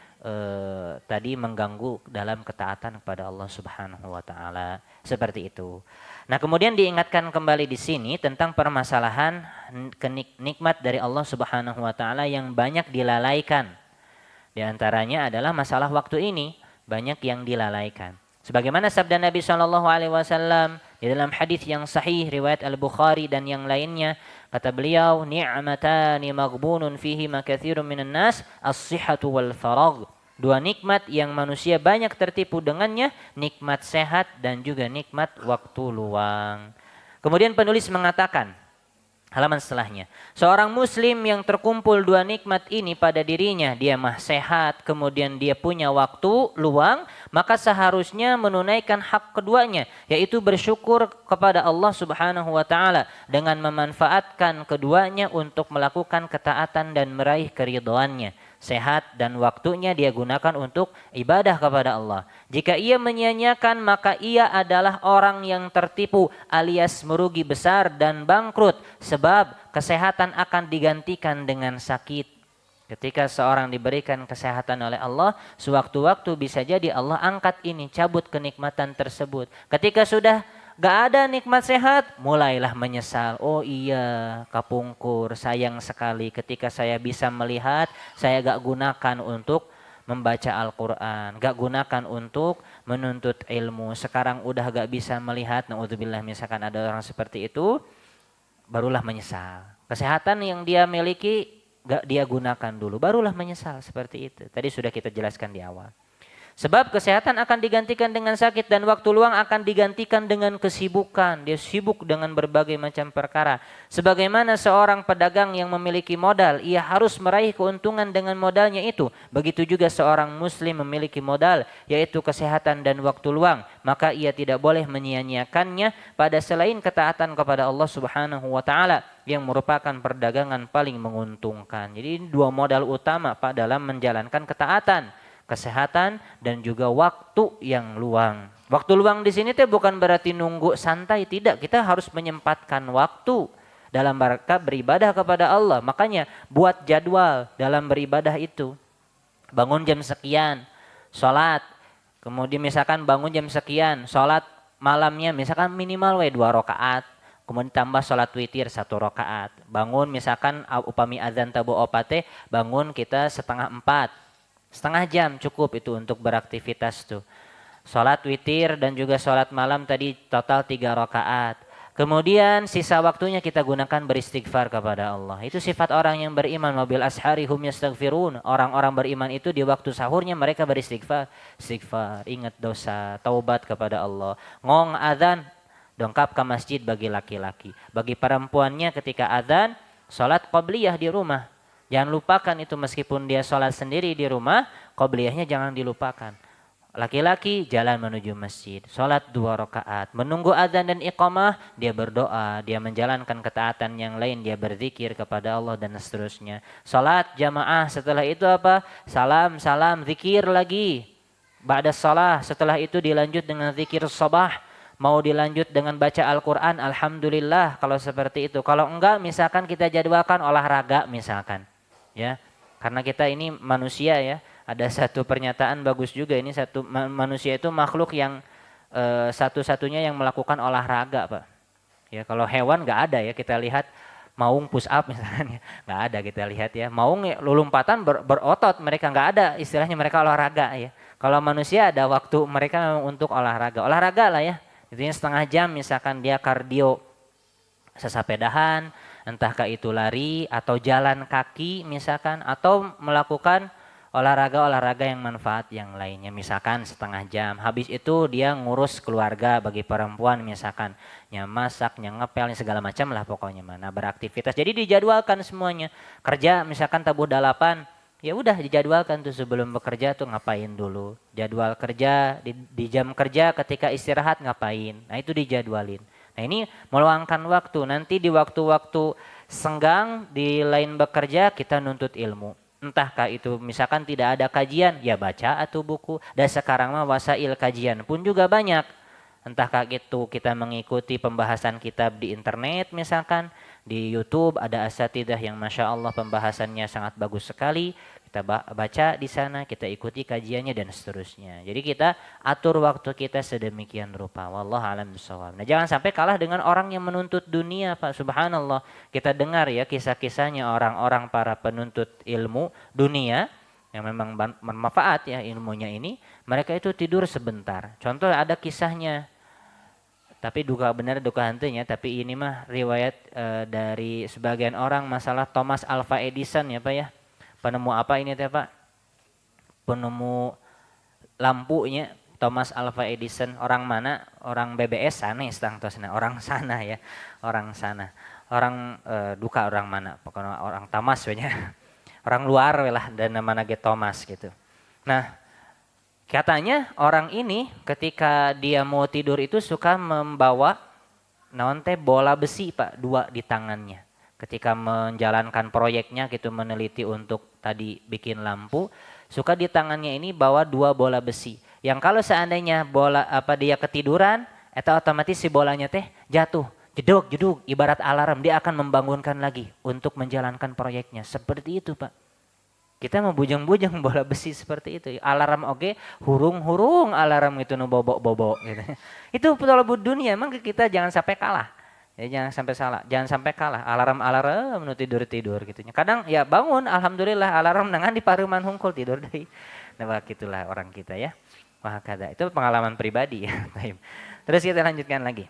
tadi mengganggu dalam ketaatan kepada Allah Subhanahu wa taala. Seperti itu. Nah, kemudian diingatkan kembali di sini tentang permasalahan nikmat dari Allah Subhanahu wa taala yang banyak dilalaikan. Di antaranya adalah masalah waktu ini, banyak yang dilalaikan. Sebagaimana sabda Nabi sallallahu alaihi wasallam di dalam hadis yang sahih riwayat Al-Bukhari dan yang lainnya, kata beliau, ni'matani maghbunun fihi ma katsirun minan nas, as-sihhatu wal faragh. 2 nikmat yang manusia banyak tertipu dengannya, nikmat sehat dan juga nikmat waktu luang. Kemudian penulis mengatakan, halaman setelahnya, seorang muslim yang terkumpul 2 nikmat ini pada dirinya, dia sehat, kemudian dia punya waktu luang, maka seharusnya menunaikan hak keduanya, yaitu bersyukur kepada Allah Subhanahu wa taala dengan memanfaatkan keduanya untuk melakukan ketaatan dan meraih keridhaannya. Sehat dan waktunya dia gunakan untuk ibadah kepada Allah. Jika ia menyia-nyiakan, maka ia adalah orang yang tertipu alias merugi besar dan bangkrut, sebab kesehatan akan digantikan dengan sakit. Ketika seorang diberikan kesehatan oleh Allah, sewaktu-waktu bisa jadi Allah angkat ini, cabut kenikmatan tersebut. Ketika sudah gak ada nikmat sehat, mulailah menyesal. Oh iya, kapungkur, sayang sekali ketika saya bisa melihat, saya gak gunakan untuk membaca Al-Quran, gak gunakan untuk menuntut ilmu. Sekarang udah gak bisa melihat, na'udzubillah, misalkan ada orang seperti itu, barulah menyesal. Kesehatan yang dia miliki gak dia gunakan dulu, barulah menyesal seperti itu. Tadi sudah kita jelaskan di awal. Sebab kesehatan akan digantikan dengan sakit dan waktu luang akan digantikan dengan kesibukan. Dia sibuk dengan berbagai macam perkara. Sebagaimana seorang pedagang yang memiliki modal, ia harus meraih keuntungan dengan modalnya itu. Begitu juga seorang muslim memiliki modal, yaitu kesehatan dan waktu luang. Maka ia tidak boleh menyia-nyiakannya pada selain ketaatan kepada Allah Subhanahu wa taala yang merupakan perdagangan paling menguntungkan. Jadi 2 modal utama Pak dalam menjalankan ketaatan. Kesehatan dan juga waktu yang luang. Waktu luang di sini bukan berarti nunggu santai, tidak. Kita harus menyempatkan waktu dalam rangka beribadah kepada Allah. Makanya buat jadwal dalam beribadah itu. Bangun jam sekian, sholat. Kemudian misalkan bangun jam sekian, sholat malamnya misalkan minimal 2 rakaat. Kemudian tambah sholat witir 1 rakaat. Bangun misalkan upami azan tabu opate, bangun kita 3:30. Setengah jam cukup itu untuk beraktivitas tuh. Sholat witir dan juga sholat malam tadi total 3 rakaat. Kemudian sisa waktunya kita gunakan beristighfar kepada Allah. Itu sifat orang yang beriman. Wabil ashari hum yastaghfirun. Orang-orang beriman itu di waktu sahurnya mereka beristighfar. Istighfar, ingat dosa, taubat kepada Allah. Ngong adzan, dongkap ke masjid bagi laki-laki. Bagi perempuannya ketika adzan, sholat qabliyah di rumah. Jangan lupakan itu, meskipun dia sholat sendiri di rumah, qobliyahnya jangan dilupakan. laki-laki jalan menuju masjid, sholat 2 rakaat, menunggu adzan dan iqamah, dia berdoa, dia menjalankan ketaatan yang lain, dia berzikir kepada Allah dan seterusnya. Sholat jamaah, setelah itu apa? Salam, zikir lagi. Ba'da shalah, setelah itu dilanjut dengan zikir sabah. Mau dilanjut dengan baca Al-Quran, alhamdulillah kalau seperti itu. Kalau enggak, misalkan kita jadwalkan olahraga misalkan. Ya, karena kita ini manusia ya. Ada satu pernyataan bagus juga, ini manusia itu makhluk yang satu-satunya yang melakukan olahraga, Pak. Ya, kalau hewan nggak ada ya, kita lihat maung push up misalnya, nggak ada kita lihat ya. Maung lompatan berotot, mereka nggak ada istilahnya mereka olahraga ya. Kalau manusia ada waktu mereka untuk olahraga lah ya. Intinya setengah jam misalkan dia kardio sesapedahan, entahkah itu lari atau jalan kaki misalkan, atau melakukan olahraga yang manfaat yang lainnya, misalkan setengah jam. Habis itu dia ngurus keluarga bagi perempuan misalkan, masak, ngepel, segala macam lah pokoknya mana beraktivitas. Jadi dijadwalkan semuanya. Kerja misalkan tabuh 8, ya udah dijadwalkan tuh sebelum bekerja tuh ngapain dulu. Jadwal kerja di jam kerja, ketika istirahat ngapain. Nah itu dijadwalin. Nah ini meluangkan waktu. Nanti di waktu-waktu senggang di lain bekerja kita nuntut ilmu. Entahkah itu misalkan tidak ada kajian, ya baca atau buku. Dan sekarang mah wasail kajian pun juga banyak. Entahkah itu kita mengikuti pembahasan kitab di internet misalkan. Di YouTube ada asatidah yang Masya Allah pembahasannya sangat bagus sekali. Kita baca di sana, kita ikuti kajiannya dan seterusnya. Jadi kita atur waktu kita sedemikian rupa. Wallahu a'lam bishawab. Nah, jangan sampai kalah dengan orang yang menuntut dunia, Pak. Subhanallah. Kita dengar ya kisah-kisahnya orang-orang para penuntut ilmu dunia yang memang bermanfaat ya ilmunya ini. Mereka itu tidur sebentar. Contoh ada kisahnya. Tapi duka benar duka hantunya. Tapi ini mah riwayat dari sebagian orang masalah Thomas Alva Edison ya Pak ya. Penemu apa ini teh Pak? Penemu lampunya Thomas Alva Edison. Orang mana? Orang BBS sana istangtosna. Orang sana ya. Orang sana. Orang duka orang mana? Pokoknya orang Thomas ya. Orang luar lah dan nama nage Thomas gitu. Nah, katanya orang ini ketika dia mau tidur itu suka membawa naon teh bola besi Pak, 2 di tangannya. Ketika menjalankan proyeknya gitu, meneliti untuk tadi bikin lampu, suka di tangannya ini bawa 2 bola besi. Yang kalau seandainya dia ketiduran, itu otomatis si bolanya teh jatuh, jeduk, ibarat alarm, dia akan membangunkan lagi untuk menjalankan proyeknya. Seperti itu Pak. Kita mau bujang-bujang bola besi seperti itu. Alarm oke, hurung alarm itu nu bobo gitu. Itu talabud dunia, emang kita jangan sampai kalah. Ya, jangan sampai salah, jangan sampai kalah. Alarm nu tidur gitu. Kadang ya bangun, alhamdulillah alarm nangan di paruman hungkul tidur deui. Nah, gitulah orang kita ya. Wah, kada. Itu pengalaman pribadi ya. Terus kita lanjutkan lagi.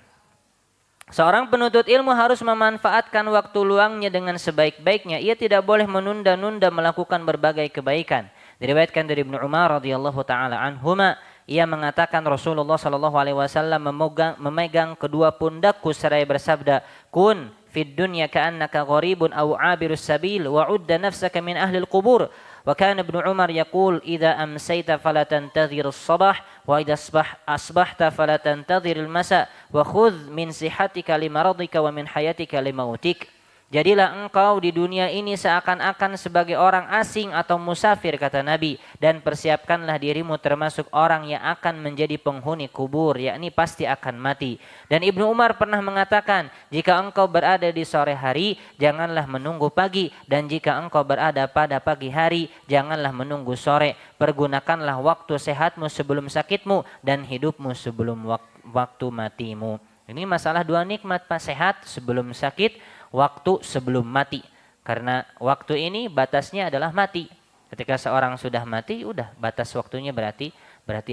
Seorang penuntut ilmu harus memanfaatkan waktu luangnya dengan sebaik-baiknya. Ia tidak boleh menunda-nunda melakukan berbagai kebaikan. Diriwayatkan dari Ibnu Umar radhiyallahu taala anhuma, ia mengatakan Rasulullah sallallahu alaihi wasallam memegang kedua pundakku seraya bersabda, "Kun fid dunya ka'annaka gharibun aw 'abirus sabil wa 'udda nafsaka min ahli al-qubur." Wa kana Ibnu Umar yaqul, "Idza amsayta fala tantadhir as-sabah wa idza asbahta fala tantadhir al-masa wa khudh min sihatika limaradika wa min hayatika limautik." Jadilah engkau di dunia ini seakan-akan sebagai orang asing atau musafir, kata Nabi, dan persiapkanlah dirimu termasuk orang yang akan menjadi penghuni kubur, yakni pasti akan mati. Dan Ibnu Umar pernah mengatakan, jika engkau berada di sore hari, janganlah menunggu pagi, dan jika engkau berada pada pagi hari, janganlah menunggu sore. Pergunakanlah waktu sehatmu sebelum sakitmu, dan hidupmu sebelum waktu matimu. Ini masalah 2 nikmat Pak, sehat sebelum sakit, waktu sebelum mati. Karena waktu ini batasnya adalah mati. Ketika seorang sudah mati, udah batas waktunya berarti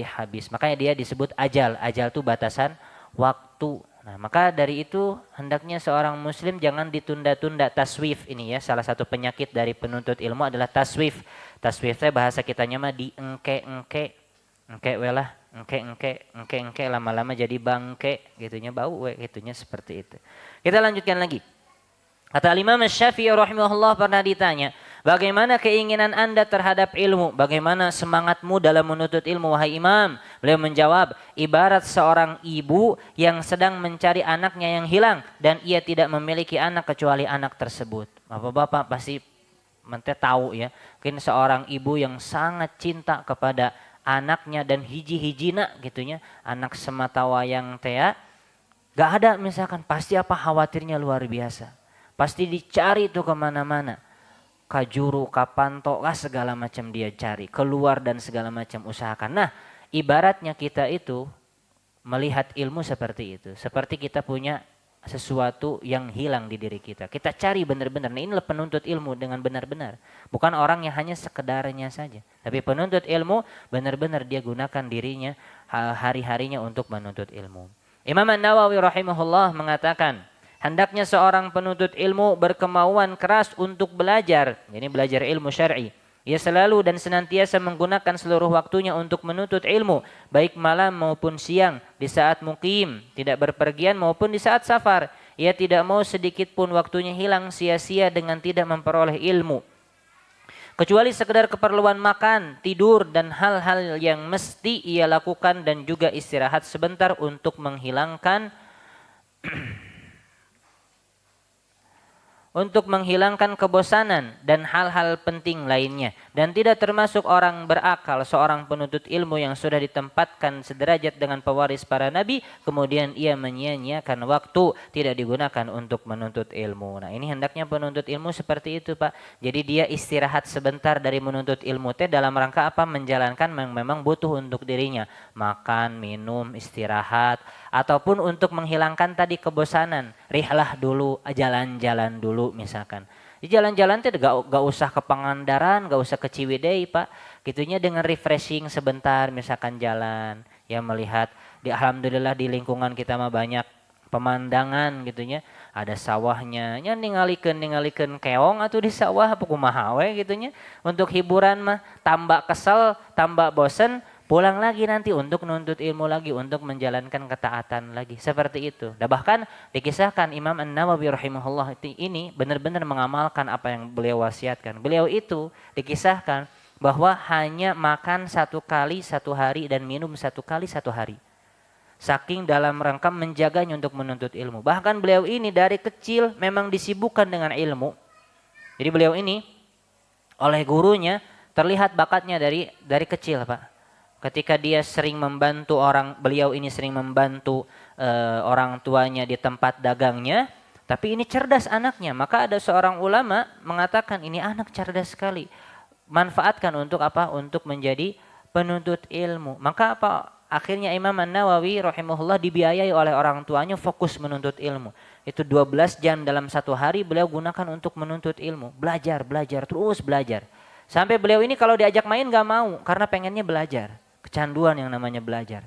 habis. Makanya dia disebut ajal. Ajal itu batasan waktu. Nah, maka dari itu hendaknya seorang muslim jangan ditunda-tunda. Taswif ini ya, salah satu penyakit dari penuntut ilmu adalah taswif. Taswifnya bahasa kitanya mah diengke-engke. Engke welah, engke lama-lama jadi bangke gitunya, bau gitunya seperti itu. Kita lanjutkan lagi. Kata Imam Syafi'i rahimahullah pernah ditanya, Bagaimana keinginan Anda terhadap ilmu? Bagaimana semangatmu dalam menuntut ilmu, wahai imam? Beliau menjawab, ibarat seorang ibu yang sedang mencari anaknya yang hilang dan ia tidak memiliki anak kecuali anak tersebut. Bapak-bapak pasti tahu ya, mungkin seorang ibu yang sangat cinta kepada anaknya dan hiji-hijina gitunya, anak semata wayang tea, gak ada misalkan, pasti apa khawatirnya luar biasa. Pasti dicari tuh kemana-mana. Kajuru, kapanto, segala macam dia cari, keluar dan segala macam usahakan. Nah, ibaratnya kita itu melihat ilmu seperti itu. Seperti kita punya sesuatu yang hilang di diri kita. Kita cari benar-benar. Nah, inilah penuntut ilmu dengan benar-benar. Bukan orang yang hanya sekedarnya saja. Tapi penuntut ilmu benar-benar dia gunakan dirinya hari-harinya untuk menuntut ilmu. Imam An-Nawawi rahimahullah mengatakan, hendaknya seorang penuntut ilmu berkemauan keras untuk belajar. Ini belajar ilmu syar'i. Ia selalu dan senantiasa menggunakan seluruh waktunya untuk menuntut ilmu, baik malam maupun siang, di saat mukim, tidak berpergian maupun di saat safar. Ia tidak mau sedikit pun waktunya hilang sia-sia dengan tidak memperoleh ilmu. Kecuali sekedar keperluan makan, tidur, dan hal-hal yang mesti ia lakukan, dan juga istirahat sebentar untuk menghilangkan kebosanan dan hal-hal penting lainnya, dan tidak termasuk orang berakal seorang penuntut ilmu yang sudah ditempatkan sederajat dengan pewaris para nabi, kemudian ia menyia-nyiakan waktu tidak digunakan untuk menuntut ilmu. Nah, ini hendaknya penuntut ilmu seperti itu, Pak. Jadi dia istirahat sebentar dari menuntut ilmu dalam rangka apa? Menjalankan yang memang butuh untuk dirinya, makan, minum, istirahat, ataupun untuk menghilangkan tadi kebosanan, rihlah dulu, jalan-jalan dulu misalkan. Di jalan-jalan itu gak usah ke Pangandaran, gak usah ke Ciwidey, Pak. Gitunya dengan refreshing sebentar, misalkan jalan, ya melihat alhamdulillah di lingkungan kita mah banyak pemandangan gitunya, ada sawahnya, nya ningalikeun keong atau di sawah apa kumaha we gitunya. Untuk hiburan mah tambah kesel, tambah bosen, pulang lagi nanti untuk nuntut ilmu lagi, untuk menjalankan ketaatan lagi. Seperti itu. Dan bahkan dikisahkan Imam An-Nawawi rahimahullah ini benar-benar mengamalkan apa yang beliau wasiatkan. Beliau itu dikisahkan bahwa hanya makan 1 kali 1 hari dan minum 1 kali 1 hari. Saking dalam rangka menjaganya untuk menuntut ilmu. Bahkan beliau ini dari kecil memang disibukkan dengan ilmu. Jadi beliau ini oleh gurunya terlihat bakatnya dari kecil, Pak. Ketika dia sering membantu beliau ini sering membantu orang tuanya di tempat dagangnya, tapi ini cerdas anaknya. Maka ada seorang ulama mengatakan ini anak cerdas sekali. Manfaatkan untuk apa? Untuk menjadi penuntut ilmu. Maka apa? Akhirnya Imam An-Nawawi rahimahullah dibiayai oleh orang tuanya fokus menuntut ilmu. Itu 12 jam dalam 1 hari beliau gunakan untuk menuntut ilmu. Belajar, terus belajar. Sampai beliau ini kalau diajak main gak mau karena pengennya belajar. Kecanduan yang namanya belajar.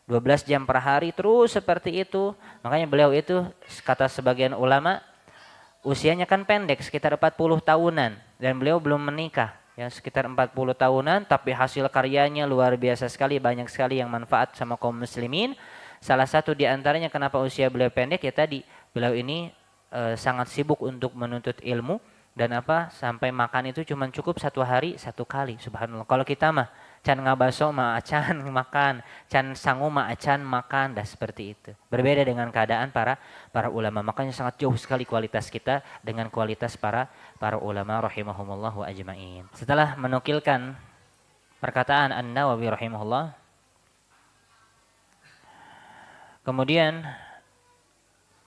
12 jam per hari terus seperti itu. Makanya beliau itu kata sebagian ulama usianya kan pendek sekitar 40 tahunan dan beliau belum menikah. Ya sekitar 40 tahunan tapi hasil karyanya luar biasa sekali, banyak sekali yang manfaat sama kaum muslimin. Salah satu di antaranya kenapa usia beliau pendek ya tadi beliau ini sangat sibuk untuk menuntut ilmu dan apa sampai makan itu cuma cukup 1 hari 1 kali. Subhanallah. Kalau kita mah can ngabaso mah acan makan, can sangu mah acan makan, dah seperti itu. Berbeda dengan keadaan para ulama. Makanya sangat jauh sekali kualitas kita dengan kualitas para ulama rahimahumullah wa ajmain. Setelah menukilkan perkataan An-Nawawi rahimahullah, kemudian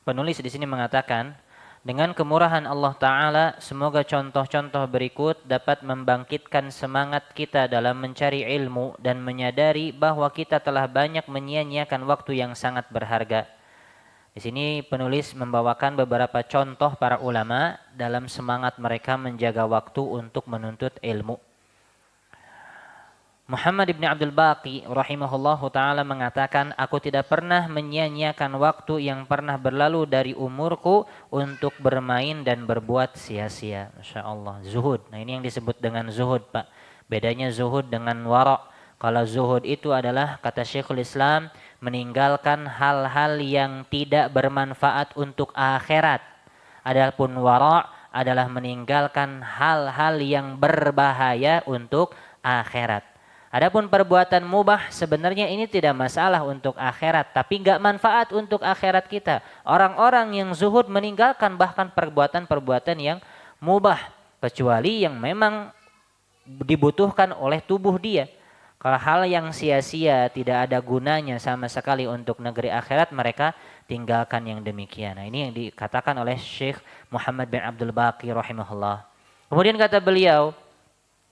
penulis di sini mengatakan, dengan kemurahan Allah Ta'ala, semoga contoh-contoh berikut dapat membangkitkan semangat kita dalam mencari ilmu dan menyadari bahwa kita telah banyak menyia-nyiakan waktu yang sangat berharga. Di sini penulis membawakan beberapa contoh para ulama dalam semangat mereka menjaga waktu untuk menuntut ilmu. Muhammad ibn Abdul Baqi rahimahullahu ta'ala mengatakan, aku tidak pernah menyia-nyiakan waktu yang pernah berlalu dari umurku untuk bermain dan berbuat sia-sia. Masya Allah, zuhud. Nah ini yang disebut dengan zuhud, Pak. Bedanya zuhud dengan wara'. Kalau zuhud itu adalah, kata Syekhul Islam, meninggalkan hal-hal yang tidak bermanfaat untuk akhirat. Adapun wara' adalah meninggalkan hal-hal yang berbahaya untuk akhirat. Adapun perbuatan mubah sebenarnya ini tidak masalah untuk akhirat, tapi enggak manfaat untuk akhirat kita. Orang-orang yang zuhud meninggalkan bahkan perbuatan-perbuatan yang mubah, kecuali yang memang dibutuhkan oleh tubuh dia. Kalau hal yang sia-sia tidak ada gunanya sama sekali untuk negeri akhirat, mereka tinggalkan yang demikian. Nah, ini yang dikatakan oleh Syekh Muhammad bin Abdul Baqi rahimahullah. Kemudian kata beliau,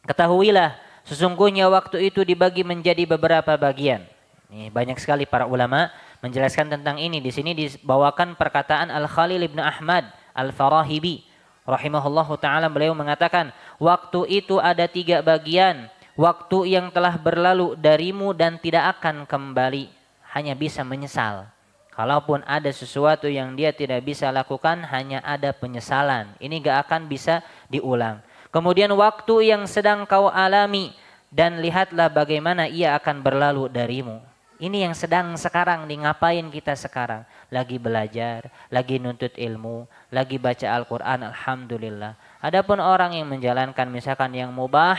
ketahuilah sesungguhnya waktu itu dibagi menjadi beberapa bagian. Ini banyak sekali para ulama menjelaskan tentang ini. Di sini dibawakan perkataan Al-Khalil ibn Ahmad Al-Farahibi rahimahullahu ta'ala. Beliau mengatakan, waktu itu ada 3 bagian. Waktu yang telah berlalu darimu dan tidak akan kembali, hanya bisa menyesal. Kalaupun ada sesuatu yang dia tidak bisa lakukan, hanya ada penyesalan. Ini gak akan bisa diulang. Kemudian waktu yang sedang kau alami, dan lihatlah bagaimana ia akan berlalu darimu. Ini yang sedang sekarang, ngapain kita sekarang? Lagi belajar, lagi nuntut ilmu, lagi baca Al-Quran, alhamdulillah. Adapun orang yang menjalankan misalkan yang mubah,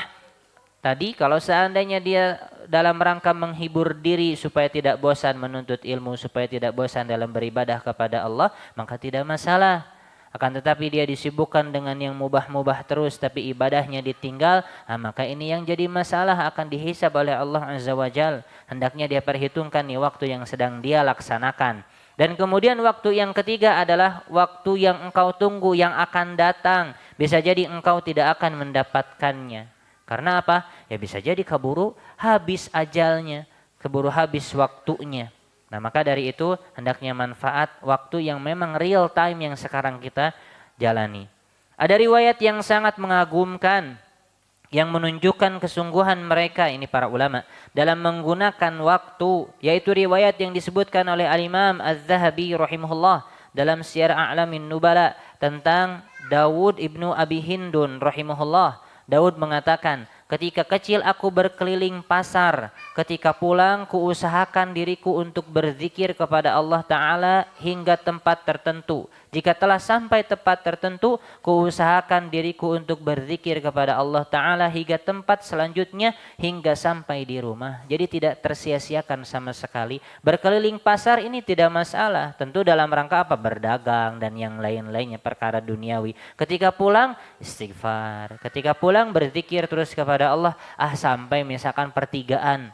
tadi kalau seandainya dia dalam rangka menghibur diri supaya tidak bosan menuntut ilmu, supaya tidak bosan dalam beribadah kepada Allah, maka tidak masalah. Akan tetapi dia disibukkan dengan yang mubah-mubah terus, tapi ibadahnya ditinggal, maka ini yang jadi masalah, akan dihisab oleh Allah Azza wa Jal. Hendaknya dia perhitungkan nih waktu yang sedang dia laksanakan. Dan kemudian waktu yang ketiga adalah waktu yang engkau tunggu yang akan datang. Bisa jadi engkau tidak akan mendapatkannya. Karena apa? Ya bisa jadi keburu habis ajalnya, keburu habis waktunya. Nah, maka dari itu hendaknya manfaat waktu yang memang real time yang sekarang kita jalani. Ada riwayat yang sangat mengagumkan yang menunjukkan kesungguhan mereka, ini para ulama, dalam menggunakan waktu, yaitu riwayat yang disebutkan oleh Al-Imam Az-Zahabi rahimahullah dalam Syiar A'lamin Nubala tentang Dawud ibnu Abi Hindun rahimahullah. Daud mengatakan, ketika kecil aku berkeliling pasar, ketika pulang kuusahakan diriku untuk berzikir kepada Allah Ta'ala hingga tempat tertentu. Jika telah sampai tempat tertentu, kuusahakan diriku untuk berzikir kepada Allah Ta'ala hingga tempat selanjutnya, hingga sampai di rumah. Jadi tidak tersia-siakan sama sekali. Berkeliling pasar ini tidak masalah. Tentu dalam rangka apa? Berdagang dan yang lain-lainnya, perkara duniawi. Ketika pulang, istighfar. Ketika pulang, berzikir terus kepada Allah. Sampai misalkan pertigaan.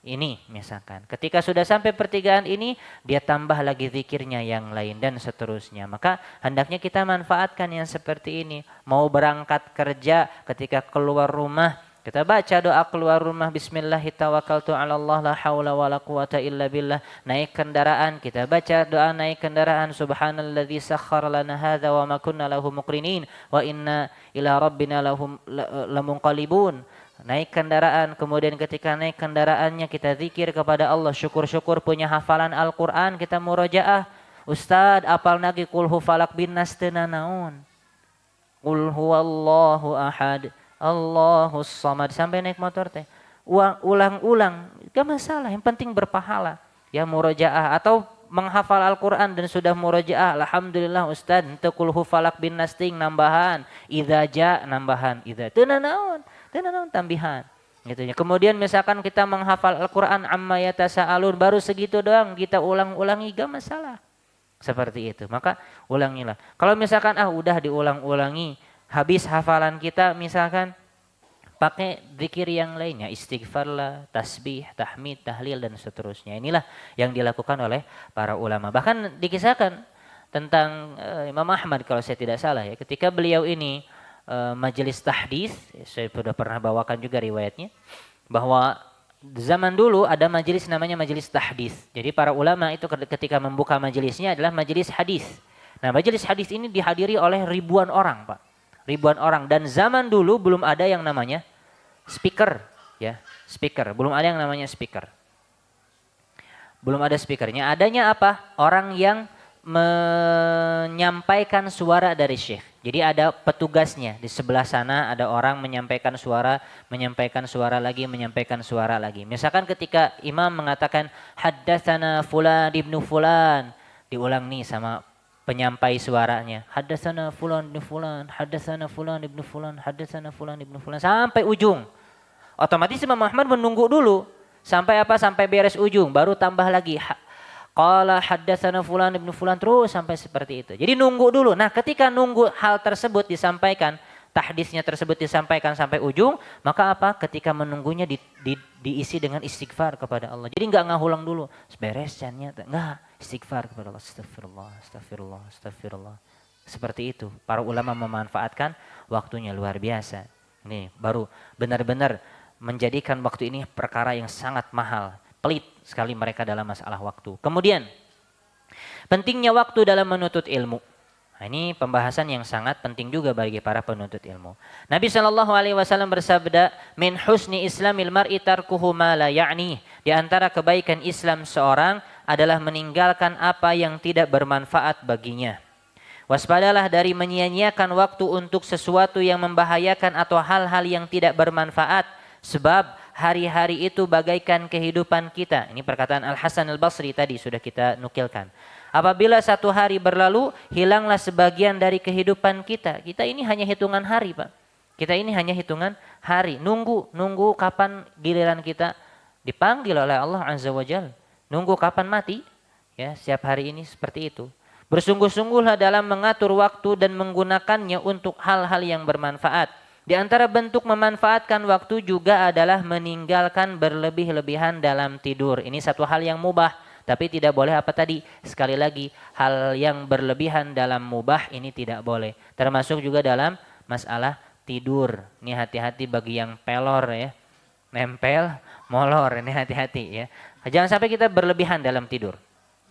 Ini misalkan. Ketika sudah sampai pertigaan ini, dia tambah lagi zikirnya yang lain dan seterusnya. Maka hendaknya kita manfaatkan yang seperti ini. Mau berangkat kerja, ketika keluar rumah, kita baca doa keluar rumah, Bismillahirrahmanirrahim, la haula wa la quwata illa billah. Naik kendaraan, kita baca doa naik kendaraan, Subhanalladzi sakhkhara lana hadza wa ma kunna lahu muqrinin wa inna ila rabbina lamunqalibun. Naik kendaraan, kemudian ketika naik kendaraannya kita zikir kepada Allah, syukur-syukur punya hafalan Al-Quran, kita murojaah. Ustad, apal lagi qul hu falak bin nas teu nanaon. Qul huwallahu ahad, Allahus samad, sampai naik motor teh. Ulang-ulang, gak masalah, yang penting berpahala. Ya murojaah atau menghafal Al-Quran dan sudah murojaah, alhamdulillah Ustad, teu qul hu falak bin nas ting nambahan, idza ja nambahan, idza teu nanaon. Dan tambahan gitu ya. Kemudian misalkan kita menghafal Al-Qur'an amma yatasaalun, baru segitu doang kita ulang-ulangi, gak masalah. Seperti itu. Maka ulangilah. Kalau misalkan udah diulang-ulangi, habis hafalan kita, misalkan pakai zikir yang lainnya, istighfar lah, tasbih, tahmid, tahlil dan seterusnya. Inilah yang dilakukan oleh para ulama. Bahkan dikisahkan tentang Imam Ahmad kalau saya tidak salah ya, ketika beliau ini majelis tahdits, saya sudah pernah bawakan juga riwayatnya, bahwa zaman dulu ada majelis namanya majelis tahdits. Jadi para ulama itu ketika membuka majelisnya adalah majelis hadis. Nah, majelis hadis ini dihadiri oleh ribuan orang, Pak. Ribuan orang, dan zaman dulu belum ada yang namanya speaker, ya, speaker. Belum ada yang namanya speaker. Belum ada speakernya. Adanya apa? Orang yang menyampaikan suara dari syekh. Jadi ada petugasnya di sebelah sana, ada orang menyampaikan suara lagi, menyampaikan suara lagi. Misalkan ketika imam mengatakan haddatsana fulan ibnu fulan, diulang nih sama penyampai suaranya. Haddatsana fulan ibn fulan, haddatsana fulan ibn fulan, haddatsana fulan ibn fulan sampai ujung. Otomatis Imam Ahmad menunggu dulu sampai apa? Sampai beres ujung baru tambah lagi. Qala haddatsana fulan ibn fulan terus sampai seperti itu. Jadi nunggu dulu. Nah, ketika nunggu hal tersebut disampaikan, tahdisnya tersebut disampaikan sampai ujung, maka apa? Ketika menunggunya diisi dengan istighfar kepada Allah. Jadi enggak ngahulang dulu. Beres cannya, enggak, istighfar kepada Allah. Astagfirullah, astagfirullah, astagfirullah. Seperti itu. Para ulama memanfaatkan waktunya luar biasa. Ini baru benar-benar menjadikan waktu ini perkara yang sangat mahal. Pelit sekali mereka dalam masalah waktu. Kemudian, pentingnya waktu dalam menuntut ilmu. Nah, ini pembahasan yang sangat penting juga bagi para penuntut ilmu. Nabi SAW bersabda, "Min husni islamil mar'i tarkuhu ma la ya'ni." Di antara kebaikan Islam seorang adalah meninggalkan apa yang tidak bermanfaat baginya. Waspadalah dari menyia-nyiakan waktu untuk sesuatu yang membahayakan atau hal-hal yang tidak bermanfaat. Sebab hari-hari itu bagaikan kehidupan kita. Ini perkataan Al-Hasan Al-Basri tadi sudah kita nukilkan. Apabila satu hari berlalu, hilanglah sebagian dari kehidupan kita. Kita ini hanya hitungan hari, Pak. Kita ini hanya hitungan hari. Nunggu kapan giliran kita dipanggil oleh Allah Azza wa Jalla. Nunggu kapan mati. Ya, setiap hari ini seperti itu. Bersungguh-sungguhlah dalam mengatur waktu dan menggunakannya untuk hal-hal yang bermanfaat. Di antara bentuk memanfaatkan waktu juga adalah meninggalkan berlebih-lebihan dalam tidur. Ini satu hal yang mubah, tapi tidak boleh apa tadi? Sekali lagi, hal yang berlebihan dalam mubah ini tidak boleh. Termasuk juga dalam masalah tidur. Ini hati-hati bagi yang pelor ya. Nempel, molor, ini hati-hati ya. Jangan sampai kita berlebihan dalam tidur.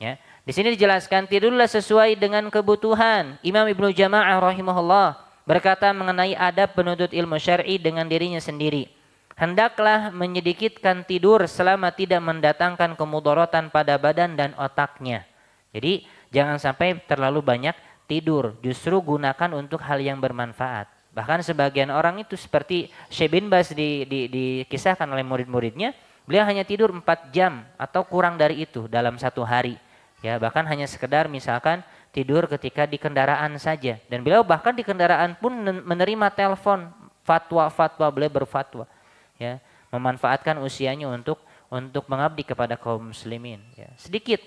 Ya. Di sini dijelaskan tidurlah sesuai dengan kebutuhan. Imam Ibnu Jama'ah rahimahullah berkata mengenai adab penuntut ilmu syar'i dengan dirinya sendiri. Hendaklah menyedikitkan tidur selama tidak mendatangkan kemudaratan pada badan dan otaknya. Jadi jangan sampai terlalu banyak tidur. Justru gunakan untuk hal yang bermanfaat. Bahkan sebagian orang itu seperti Syekh bin Baz dikisahkan oleh murid-muridnya. Beliau hanya tidur 4 jam atau kurang dari itu dalam satu hari. Ya, bahkan hanya sekedar misalkan tidur ketika di kendaraan saja. Dan beliau bahkan di kendaraan pun menerima telepon fatwa-fatwa, beliau berfatwa. Ya, memanfaatkan usianya untuk mengabdi kepada kaum muslimin. Ya, sedikit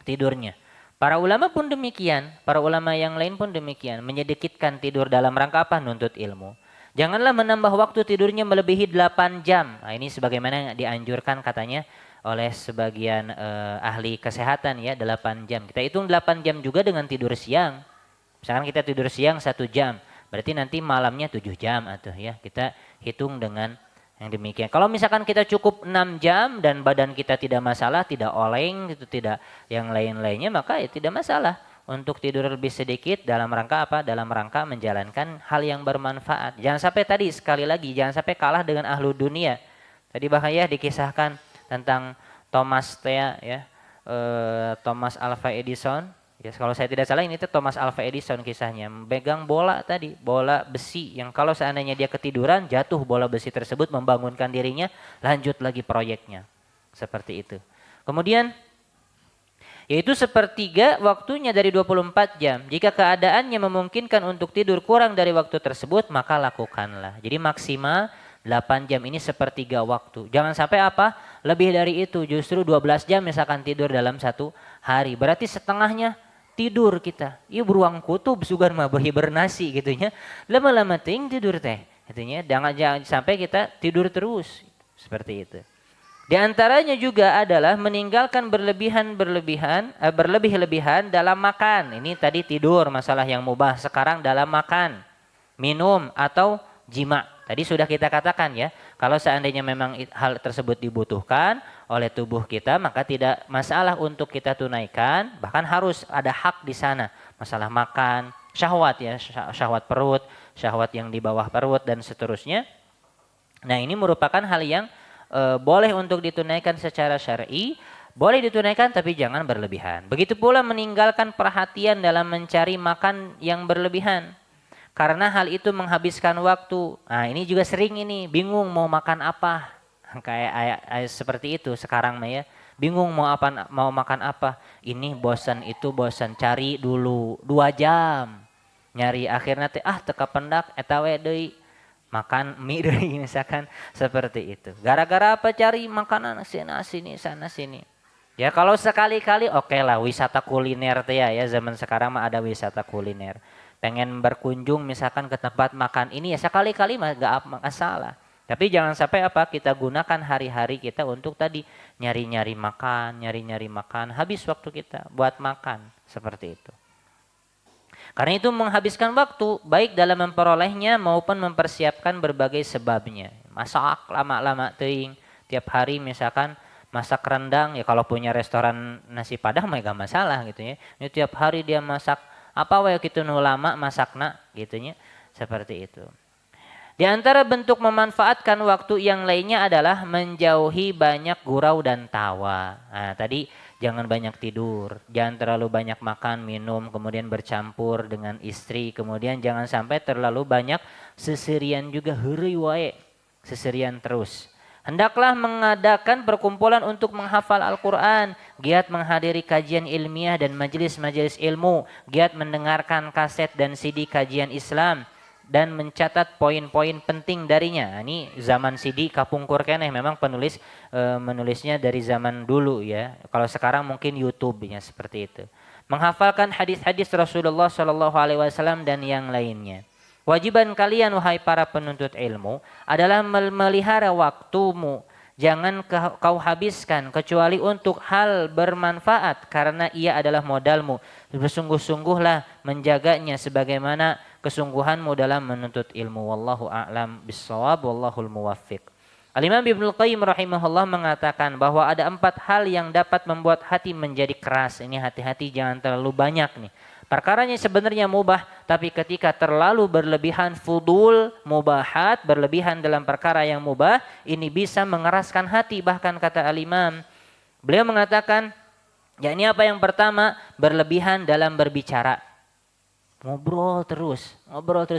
tidurnya. Para ulama pun demikian, para ulama yang lain pun demikian, menyedikitkan tidur dalam rangka apa? Nuntut ilmu. Janganlah menambah waktu tidurnya melebihi 8 jam. Nah, ini sebagaimana dianjurkan katanya oleh sebagian ahli kesehatan ya, 8 jam. Kita hitung 8 jam juga dengan tidur siang. Misalkan kita tidur siang 1 jam, berarti nanti malamnya 7 jam atau ya. Kita hitung dengan yang demikian. Kalau misalkan kita cukup 6 jam dan badan kita tidak masalah, tidak oleng, itu tidak yang lain-lainnya, maka ya tidak masalah untuk tidur lebih sedikit dalam rangka apa? Dalam rangka menjalankan hal yang bermanfaat. Jangan sampai tadi sekali lagi, jangan sampai kalah dengan ahlu dunia. Tadi bahaya dikisahkan tentang Thomas Thomas Alva Edison. Ya, kalau saya tidak salah ini tuh Thomas Alva Edison kisahnya. Megang bola tadi, bola besi yang kalau seandainya dia ketiduran, jatuh bola besi tersebut membangunkan dirinya, lanjut lagi proyeknya. Seperti itu. Kemudian yaitu sepertiga waktunya dari 24 jam. Jika keadaannya memungkinkan untuk tidur kurang dari waktu tersebut, maka lakukanlah. Jadi maksimal 8 jam ini sepertiga waktu. Jangan sampai apa? Lebih dari itu, justru 12 jam misalkan tidur dalam satu hari. Berarti setengahnya tidur kita. Iya beruang kutub sugan mah hibernasi gitunya. Lama-lama ting tidur teh. Gitunya. Jangan sampai kita tidur terus. Seperti itu. Di antaranya juga adalah meninggalkan berlebih-lebihan dalam makan. Ini tadi tidur masalah yang mubah. Sekarang dalam makan, minum atau jima. Tadi sudah kita katakan ya, kalau seandainya memang hal tersebut dibutuhkan oleh tubuh kita, maka tidak masalah untuk kita tunaikan, bahkan harus ada hak di sana. Masalah makan, syahwat ya, syahwat perut, syahwat yang di bawah perut dan seterusnya. Nah, ini merupakan hal yang boleh untuk ditunaikan secara syar'i, boleh ditunaikan tapi jangan berlebihan. Begitu pula meninggalkan perhatian dalam mencari makan yang berlebihan. Karena hal itu menghabiskan waktu. Nah, ini juga sering ini bingung mau makan apa. Kayak seperti itu sekarang mah ya. Bingung mau makan apa. Ini bosan itu bosan, cari dulu 2 jam. Nyari akhirnya teka pendak eta we deui makan mie deui misalkan seperti itu. Gara-gara apa cari makanan sini sana sini. Ya kalau sekali-kali oke lah wisata kuliner teh ya zaman sekarang mah ada wisata kuliner. Pengen berkunjung misalkan ke tempat makan ini ya sekali-kali mah gak masalah. Tapi jangan sampai kita gunakan hari-hari kita untuk tadi nyari-nyari makan, habis waktu kita buat makan seperti itu. Karena itu menghabiskan waktu baik dalam memperolehnya maupun mempersiapkan berbagai sebabnya. Masak lama-lama teuing, tiap hari misalkan masak rendang ya kalau punya restoran nasi padang mah gak masalah gitu ya. Ini tiap hari dia masak apa wae kitu nu lama masakna gitu nya. Seperti itu. Di antara bentuk memanfaatkan waktu yang lainnya adalah menjauhi banyak gurau dan tawa. Nah, tadi jangan banyak tidur, jangan terlalu banyak makan, minum, kemudian bercampur dengan istri, kemudian jangan sampai terlalu banyak seserian juga heureuy wae, seserian terus. Hendaklah mengadakan perkumpulan untuk menghafal Al-Quran, giat menghadiri kajian ilmiah dan majelis-majelis ilmu, giat mendengarkan kaset dan CD kajian Islam, dan mencatat poin-poin penting darinya. Ini zaman CD kapungkur keneh, memang penulis menulisnya dari zaman dulu ya. Kalau sekarang mungkin YouTube-nya seperti itu. Menghafalkan hadis-hadis Rasulullah SAW dan yang lainnya. Wajiban kalian wahai para penuntut ilmu adalah memelihara waktumu. Jangan kau habiskan kecuali untuk hal bermanfaat karena ia adalah modalmu. Bersungguh-sungguhlah menjaganya sebagaimana kesungguhanmu dalam menuntut ilmu. Wallahu a'lam bissawab, wallahul muwaffiq. Al-Imam Ibnu Qayyim rahimahullah mengatakan bahwa ada 4 hal yang dapat membuat hati menjadi keras. Ini hati-hati jangan terlalu banyak nih. Perkaranya sebenarnya mubah, tapi ketika terlalu berlebihan fudul, mubahat, berlebihan dalam perkara yang mubah, ini bisa mengeraskan hati. Bahkan kata Al-Imam, beliau mengatakan, yakni apa yang pertama, berlebihan dalam berbicara. Ngobrol terus.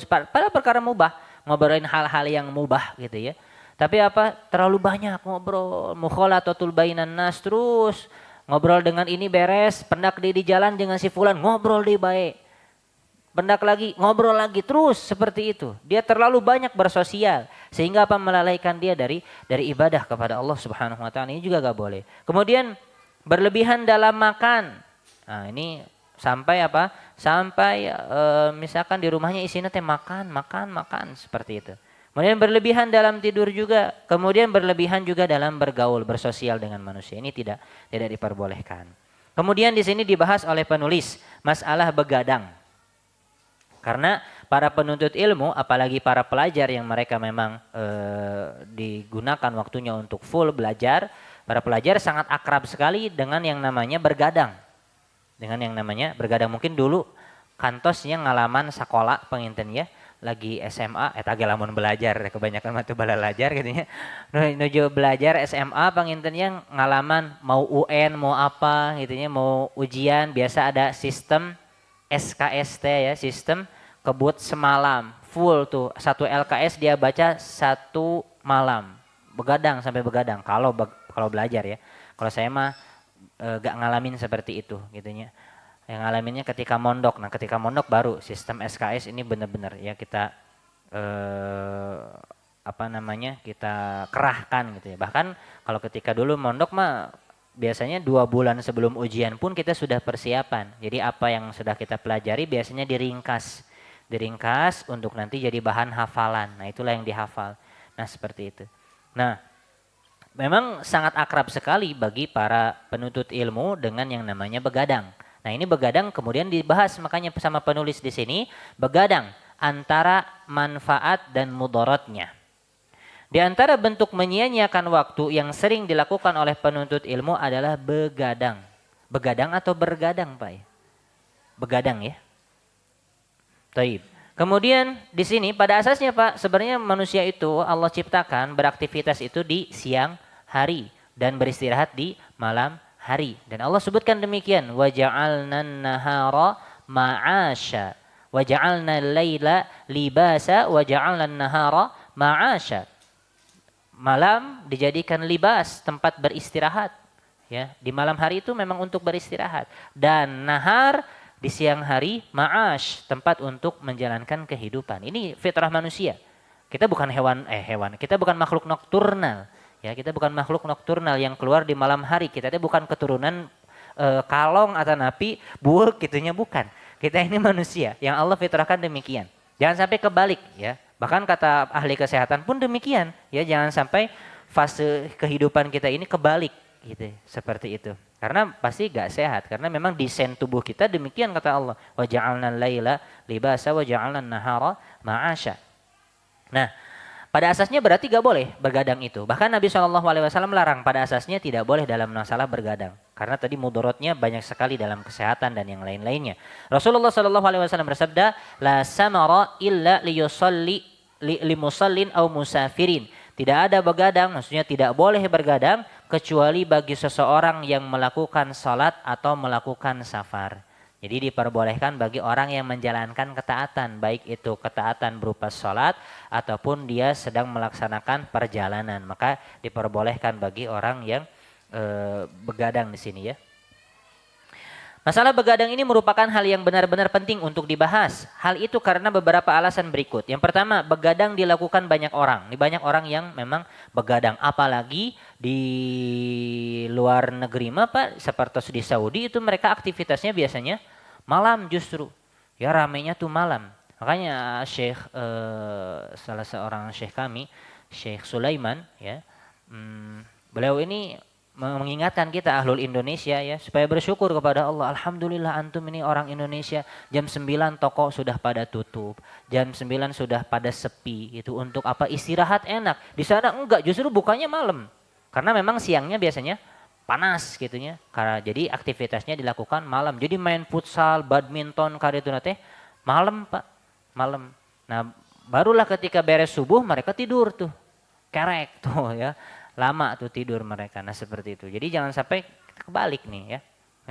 Pada perkara mubah, ngobrolin hal-hal yang mubah gitu ya. Tapi terlalu banyak ngobrol, mukhalatatul bainan nas terus. Ngobrol dengan ini beres, pendak di jalan dengan si fulan, ngobrol di baik. Pendak lagi, ngobrol lagi, terus seperti itu. Dia terlalu banyak bersosial, sehingga melalaikan dia dari ibadah kepada Allah Subhanahu wa taala. Ini juga gak boleh. Kemudian berlebihan dalam makan. Nah, ini sampai Sampai misalkan di rumahnya isinya teh makan seperti itu. Kemudian berlebihan dalam tidur juga. Kemudian berlebihan juga dalam bergaul, bersosial dengan manusia. Ini tidak diperbolehkan. Kemudian di sini dibahas oleh penulis masalah begadang. Karena para penuntut ilmu, apalagi para pelajar yang mereka memang digunakan waktunya untuk full belajar, para pelajar sangat akrab sekali dengan yang namanya bergadang. Mungkin dulu kantosnya ngalaman sekolah penginten ya. Lagi SMA, eta ge lamun belajar, kebanyakan mah teu balajar gitu nya. Nuju belajar SMA pangintennya ngalaman mau UN, mau apa gitu nya, mau ujian, biasa ada sistem SKST ya, sistem kebut semalam, full tuh, 1 LKS dia baca 1 malam. Begadang sampai begadang kalau belajar ya. Kalau saya mah gak ngalamin seperti itu gitu nya. Yang ngalaminnya ketika mondok. Nah, ketika mondok baru sistem SKS ini benar-benar ya kita kita kerahkan gitu ya. Bahkan kalau ketika dulu mondok mah biasanya 2 bulan sebelum ujian pun kita sudah persiapan. Jadi apa yang sudah kita pelajari biasanya diringkas untuk nanti jadi bahan hafalan. Nah, itulah yang dihafal. Nah, seperti itu. Nah, memang sangat akrab sekali bagi para penuntut ilmu dengan yang namanya begadang. Nah, ini begadang kemudian dibahas makanya sama penulis di sini, begadang antara manfaat dan mudaratnya. Di antara bentuk menyia-nyiakan waktu yang sering dilakukan oleh penuntut ilmu adalah begadang. Begadang atau bergadang, Pak? Begadang ya. Taib. Kemudian di sini pada asasnya Pak, sebenarnya manusia itu Allah ciptakan beraktivitas itu di siang hari dan beristirahat di malam hari. Dan Allah sebutkan demikian, waja'alna an-nahara ma'asha waja'alna al-laila libasa waja'alna an-nahara ma'asha. malam dijadikan libas, tempat beristirahat. Ya, di malam hari itu memang untuk beristirahat. Dan nahar di siang hari ma'ash, tempat untuk menjalankan kehidupan. Ini fitrah manusia. Kita bukan kita bukan makhluk nokturnal. Ya, kita bukan makhluk nokturnal yang keluar di malam hari. Kita itu bukan keturunan kalong atau napi, buuk gitunya bukan. Kita ini manusia yang Allah fitrahkan demikian. Jangan sampai kebalik ya. Bahkan kata ahli kesehatan pun demikian. Ya, jangan sampai fase kehidupan kita ini kebalik gitu, seperti itu. Karena pasti gak sehat. Karena memang desain tubuh kita demikian kata Allah. Wa ja'alna al-laila libasa wa ja'alna an-nahara ma'asha. Nah, pada asasnya berarti gak boleh bergadang itu. Bahkan Nabi SAW melarang, pada asasnya tidak boleh dalam masalah bergadang. Karena tadi mudorotnya banyak sekali dalam kesehatan dan yang lain-lainnya. Rasulullah SAW bersabda, la samara illa limusallin au musafirin. Tidak ada begadang, maksudnya tidak boleh bergadang kecuali bagi seseorang yang melakukan salat atau melakukan safar. Jadi diperbolehkan bagi orang yang menjalankan ketaatan, baik itu ketaatan berupa salat ataupun dia sedang melaksanakan perjalanan. Maka diperbolehkan bagi orang yang begadang di sini ya. Masalah begadang ini merupakan hal yang benar-benar penting untuk dibahas. Hal itu karena beberapa alasan berikut. Yang pertama, begadang dilakukan banyak orang. Ini banyak orang yang memang begadang. Apalagi di luar negeri Pak, seperti di Saudi itu mereka aktivitasnya biasanya malam justru. Ya ramainya tuh malam. Makanya salah seorang syekh kami, Syekh Sulaiman ya. Beliau ini mengingatkan kita ahlul Indonesia ya supaya bersyukur kepada Allah. Alhamdulillah antum ini orang Indonesia, jam 9 toko sudah pada tutup, jam 9 sudah pada sepi. Itu untuk apa? Istirahat enak. Di sana enggak, justru bukanya malam. Karena memang siangnya biasanya panas gitunya. Karena jadi aktivitasnya dilakukan malam. Jadi main futsal, badminton karituna teh malam Pak, malam. Nah, barulah ketika beres subuh mereka tidur tuh. Kerek tuh ya. Lama tuh tidur mereka. Nah seperti itu. Jadi jangan sampai kebalik nih ya.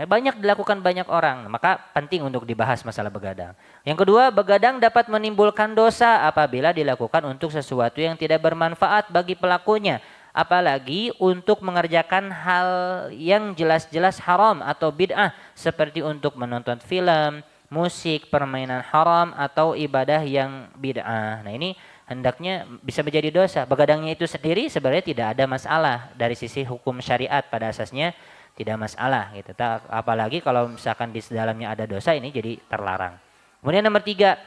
Banyak dilakukan banyak orang. Maka penting untuk dibahas masalah begadang. Yang kedua, begadang dapat menimbulkan dosa apabila dilakukan untuk sesuatu yang tidak bermanfaat bagi pelakunya. Apalagi untuk mengerjakan hal yang jelas-jelas haram atau bid'ah. Seperti untuk menonton film, musik, permainan haram atau ibadah yang bid'ah. Nah ini hendaknya bisa menjadi dosa. Begadangnya itu sendiri sebenarnya tidak ada masalah dari sisi hukum syariat, pada asasnya tidak masalah gitu. Apalagi kalau misalkan di dalamnya ada dosa, ini jadi terlarang. Kemudian nomor 3,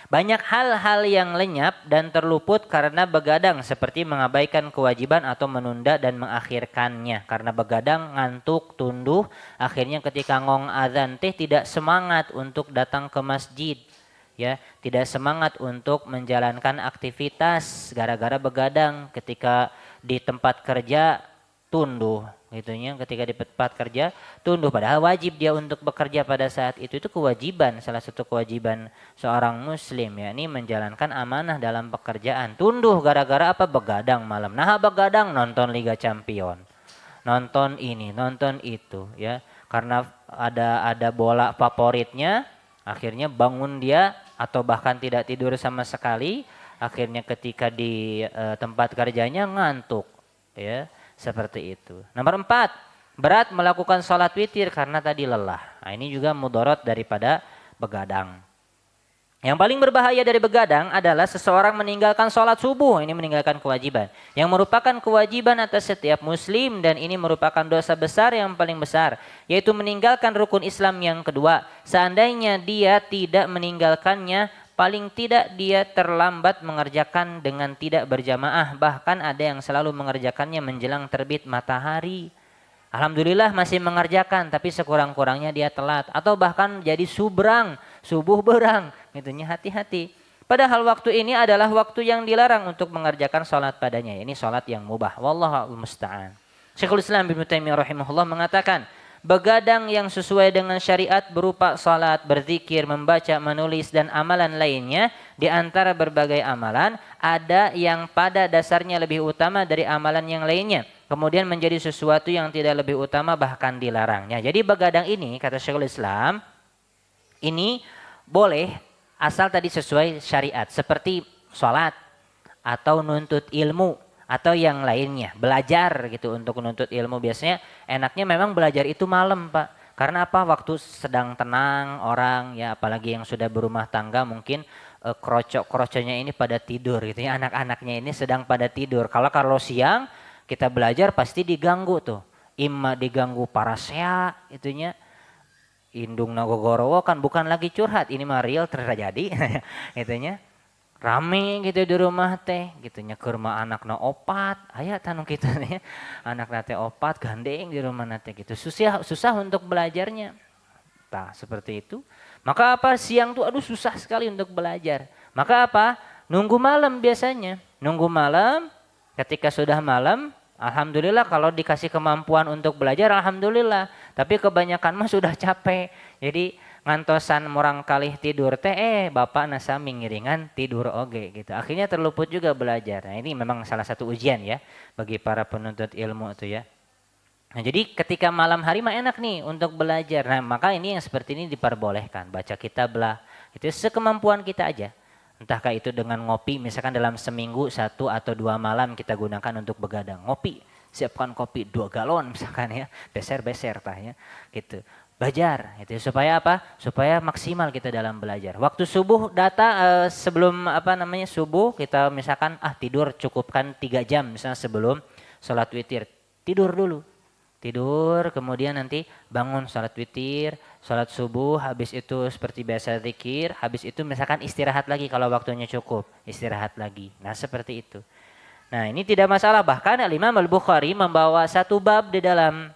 banyak hal-hal yang lenyap dan terluput karena begadang seperti mengabaikan kewajiban atau menunda dan mengakhirkannya. Karena begadang, ngantuk, tunduh, akhirnya ketika ngong azan tidak semangat untuk datang ke masjid. Ya, tidak semangat untuk menjalankan aktivitas gara-gara begadang. Ketika di tempat kerja tunduh gitunya, ketika di tempat kerja tunduh padahal wajib dia untuk bekerja pada saat itu kewajiban, salah satu kewajiban seorang muslim ya, ini menjalankan amanah dalam pekerjaan. Tunduh gara-gara apa? Begadang malam. Nah, begadang nonton Liga Champion. Nonton ini, nonton itu ya. Karena ada bola favoritnya, akhirnya bangun dia atau bahkan tidak tidur sama sekali, akhirnya ketika di tempat kerjanya ngantuk ya, seperti itu. Nomor 4, berat melakukan sholat witir karena tadi lelah. Nah, ini juga mudarat daripada begadang. Yang paling berbahaya dari begadang adalah seseorang meninggalkan sholat subuh, ini meninggalkan kewajiban. Yang merupakan kewajiban atas setiap muslim dan ini merupakan dosa besar yang paling besar. Yaitu meninggalkan rukun Islam yang kedua. Seandainya dia tidak meninggalkannya, paling tidak dia terlambat mengerjakan dengan tidak berjamaah. Bahkan ada yang selalu mengerjakannya menjelang terbit matahari. Alhamdulillah masih mengerjakan, tapi sekurang-kurangnya dia telat. Atau bahkan jadi subuh berang. Itunya hati-hati. Padahal waktu ini adalah waktu yang dilarang untuk mengerjakan sholat padanya. Ini sholat yang mubah. Wallahu musta'an. Syekhul Islam Ibnu Taimiyah rahimahullah mengatakan, begadang yang sesuai dengan syariat berupa sholat, berzikir, membaca, menulis, dan amalan lainnya. Di antara berbagai amalan, ada yang pada dasarnya lebih utama dari amalan yang lainnya. Kemudian menjadi sesuatu yang tidak lebih utama bahkan dilarangnya. Jadi begadang ini, kata Syekhul Islam, ini boleh asal tadi sesuai syariat. Seperti sholat, atau nuntut ilmu, atau yang lainnya, belajar gitu untuk menuntut ilmu. Biasanya enaknya memang belajar itu malam, Pak. Karena apa? Waktu sedang tenang orang ya, apalagi yang sudah berumah tangga mungkin krocok-kroconya ini pada tidur gitu ya. Anak-anaknya ini sedang pada tidur. Kalau siang kita belajar pasti diganggu tuh. Imma diganggu parasea itunya. Indung nagogorowo kan bukan lagi curhat, ini mah real terjadi itunya. Rame gitu di rumah teh gitunya ke rumah anakna opat aya tanu kitu nih anak teh opat gandeng di rumah nate gitu susah untuk belajarnya. Nah seperti itu maka apa siang tuh aduh susah sekali untuk belajar, maka apa nunggu malam, biasanya nunggu malam. Ketika sudah malam alhamdulillah kalau dikasih kemampuan untuk belajar alhamdulillah, tapi kebanyakan mah sudah capek jadi ngantosan murang kalih tidur teh bapak nasami ngiringan tidur oge gitu. Akhirnya terluput juga belajar. Nah ini memang salah satu ujian ya bagi para penuntut ilmu itu ya. Nah jadi ketika malam hari mah enak nih untuk belajar. Nah maka ini yang seperti ini diperbolehkan. Baca kitab lah, itu sekemampuan kita aja. Entahkah itu dengan ngopi, misalkan dalam seminggu 1 atau 2 malam kita gunakan untuk begadang. Ngopi, siapkan kopi 2 galon misalkan ya, beser-beser tah ya gitu. Belajar itu supaya apa? Supaya maksimal kita dalam belajar. Waktu subuh sebelum subuh kita misalkan tidur cukupkan 3 jam misalnya sebelum sholat witir. Tidur dulu. Tidur kemudian nanti bangun sholat witir, sholat subuh, habis itu seperti biasa zikir, habis itu misalkan istirahat lagi kalau waktunya cukup, istirahat lagi. Nah seperti itu. Nah ini tidak masalah, bahkan Imam Al-Bukhari membawa satu bab di dalam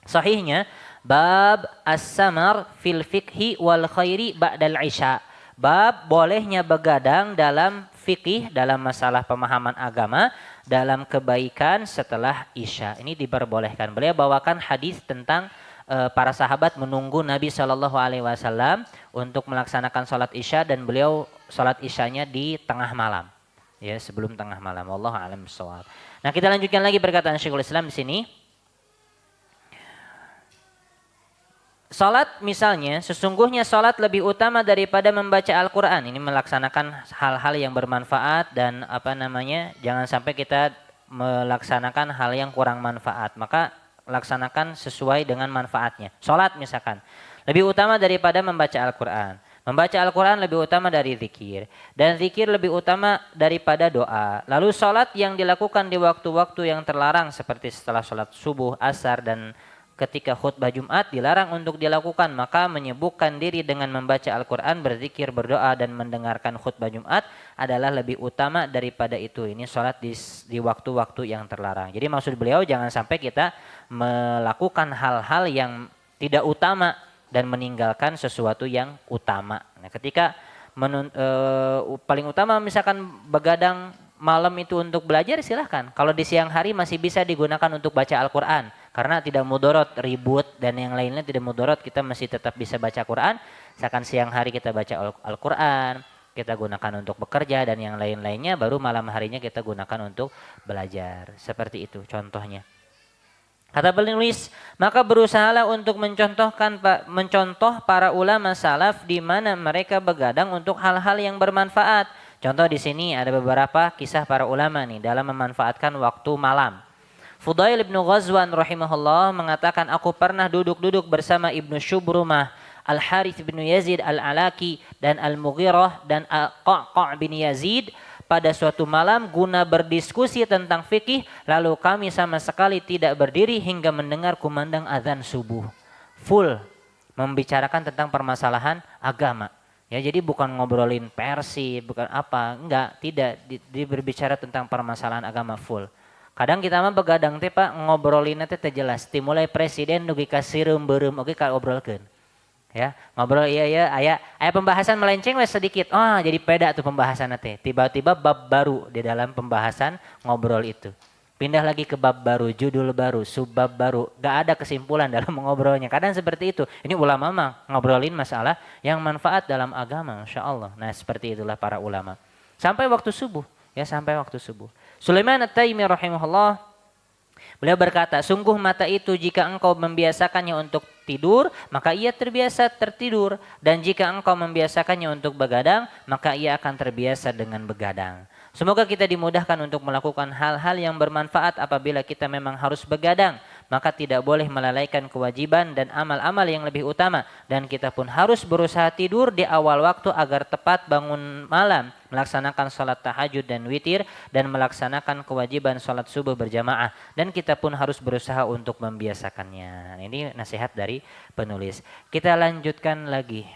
sahihnya. Bab as-samar fil fikhi wal khairi ba'dal isya. Bab bolehnya begadang dalam fikih, dalam masalah pemahaman agama, dalam kebaikan setelah isya. Ini diperbolehkan. Beliau bawakan hadis tentang para sahabat menunggu Nabi SAW untuk melaksanakan sholat isya, dan beliau sholat isyanya di tengah malam. Ya, sebelum tengah malam. Wallahu a'lam bishawab. Nah, kita lanjutkan lagi perkataan Syekhul Islam di sini. Salat misalnya, sesungguhnya salat lebih utama daripada membaca Al-Quran. Ini melaksanakan hal-hal yang bermanfaat dan jangan sampai kita melaksanakan hal yang kurang manfaat. Maka laksanakan sesuai dengan manfaatnya. Salat misalkan, lebih utama daripada membaca Al-Quran. Membaca Al-Quran lebih utama dari zikir. Dan zikir lebih utama daripada doa. Lalu salat yang dilakukan di waktu-waktu yang terlarang seperti setelah salat subuh, asar, dan ketika khutbah Jumat dilarang untuk dilakukan, maka menyibukkan diri dengan membaca Al-Quran, berzikir, berdoa, dan mendengarkan khutbah Jumat adalah lebih utama daripada itu. Ini sholat di waktu-waktu yang terlarang. Jadi maksud beliau jangan sampai kita melakukan hal-hal yang tidak utama dan meninggalkan sesuatu yang utama. Nah, ketika paling utama misalkan begadang malam itu untuk belajar silahkan. Kalau di siang hari masih bisa digunakan untuk baca Al-Quran. Karena tidak mudorot, ribut dan yang lainnya tidak mudorot, kita masih tetap bisa baca Quran. Misalkan siang hari kita baca Al-Quran, kita gunakan untuk bekerja dan yang lain-lainnya, baru malam harinya kita gunakan untuk belajar. Seperti itu contohnya. Kata penulis, maka berusahalah untuk mencontoh para ulama salaf di mana mereka begadang untuk hal-hal yang bermanfaat. Contoh di sini ada beberapa kisah para ulama nih dalam memanfaatkan waktu malam. Fudail bin Ghazwan rahimahullah mengatakan, aku pernah duduk-duduk bersama Ibnu Syubrumah, Al-Harith bin Yazid Al-Alaki, dan Al-Mughirah dan Al-Qa'qa' bin Yazid pada suatu malam guna berdiskusi tentang fikih, lalu kami sama sekali tidak berdiri hingga mendengar kumandang azan subuh. Full membicarakan tentang permasalahan agama. Ya, jadi bukan ngobrolin Persib, bukan apa, tidak berbicara tentang permasalahan agama full. Kadang kita mah begadang teh Pak ngobrolinna teh jelas. Dimulai presiden dugi ka sireum-beureum oge ka obrolkeun. Ya, ngobrol iya aya pembahasan melenceng wes sedikit. Jadi beda tuh pembahasanna teh. Tiba-tiba bab baru di dalam pembahasan ngobrol itu. Pindah lagi ke bab baru, judul baru, subbab baru. Gak ada kesimpulan dalam mengobrolnya. Kadang seperti itu. Ini ulama mah ngobrolin masalah yang manfaat dalam agama, Masya Allah. Nah seperti itulah para ulama. Sampai waktu subuh. Ya, sampai waktu subuh. Sulaiman At-Taimi rahimahullah, beliau berkata, sungguh mata itu jika engkau membiasakannya untuk tidur, maka ia terbiasa tertidur. Dan jika engkau membiasakannya untuk begadang, maka ia akan terbiasa dengan begadang. Semoga kita dimudahkan untuk melakukan hal-hal yang bermanfaat. Apabila kita memang harus begadang, maka tidak boleh melalaikan kewajiban dan amal-amal yang lebih utama. Dan kita pun harus berusaha tidur di awal waktu agar tepat bangun malam, melaksanakan sholat tahajud dan witir, dan melaksanakan kewajiban sholat subuh berjamaah. Dan kita pun harus berusaha untuk membiasakannya. Ini nasihat dari penulis. Kita lanjutkan lagi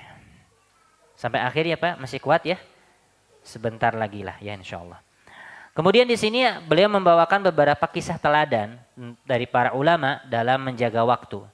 sampai akhir ya Pak, masih kuat ya? Sebentar lagi lah ya insyaallah. Kemudian di sini beliau membawakan beberapa kisah teladan dari para ulama dalam menjaga waktu.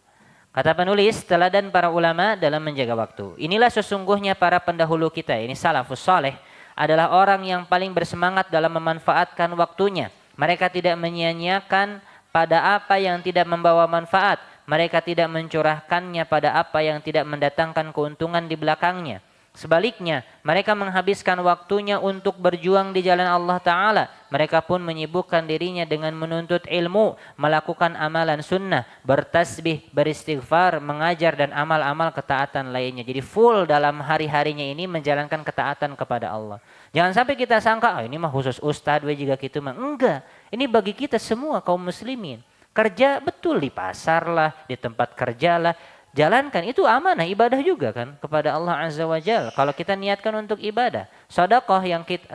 Kata penulis, teladan para ulama dalam menjaga waktu. Inilah sesungguhnya para pendahulu kita, ini salafus saleh, adalah orang yang paling bersemangat dalam memanfaatkan waktunya. Mereka tidak menyia-nyiakan pada apa yang tidak membawa manfaat. Mereka tidak mencurahkannya pada apa yang tidak mendatangkan keuntungan di belakangnya. Sebaliknya, mereka menghabiskan waktunya untuk berjuang di jalan Allah Ta'ala. Mereka pun menyibukkan dirinya dengan menuntut ilmu, melakukan amalan sunnah, bertasbih, beristighfar, mengajar, dan amal-amal ketaatan lainnya. Jadi full dalam hari-harinya ini menjalankan ketaatan kepada Allah. Jangan sampai kita sangka, ini mah khusus ustadz, juga gitu mah. Enggak, ini bagi kita semua kaum muslimin. Kerja betul di pasar lah, di tempat kerja lah. Jalankan, itu amanah ibadah juga kan kepada Allah Azza wa Jalla. Kalau kita niatkan untuk ibadah, sedekah yang kita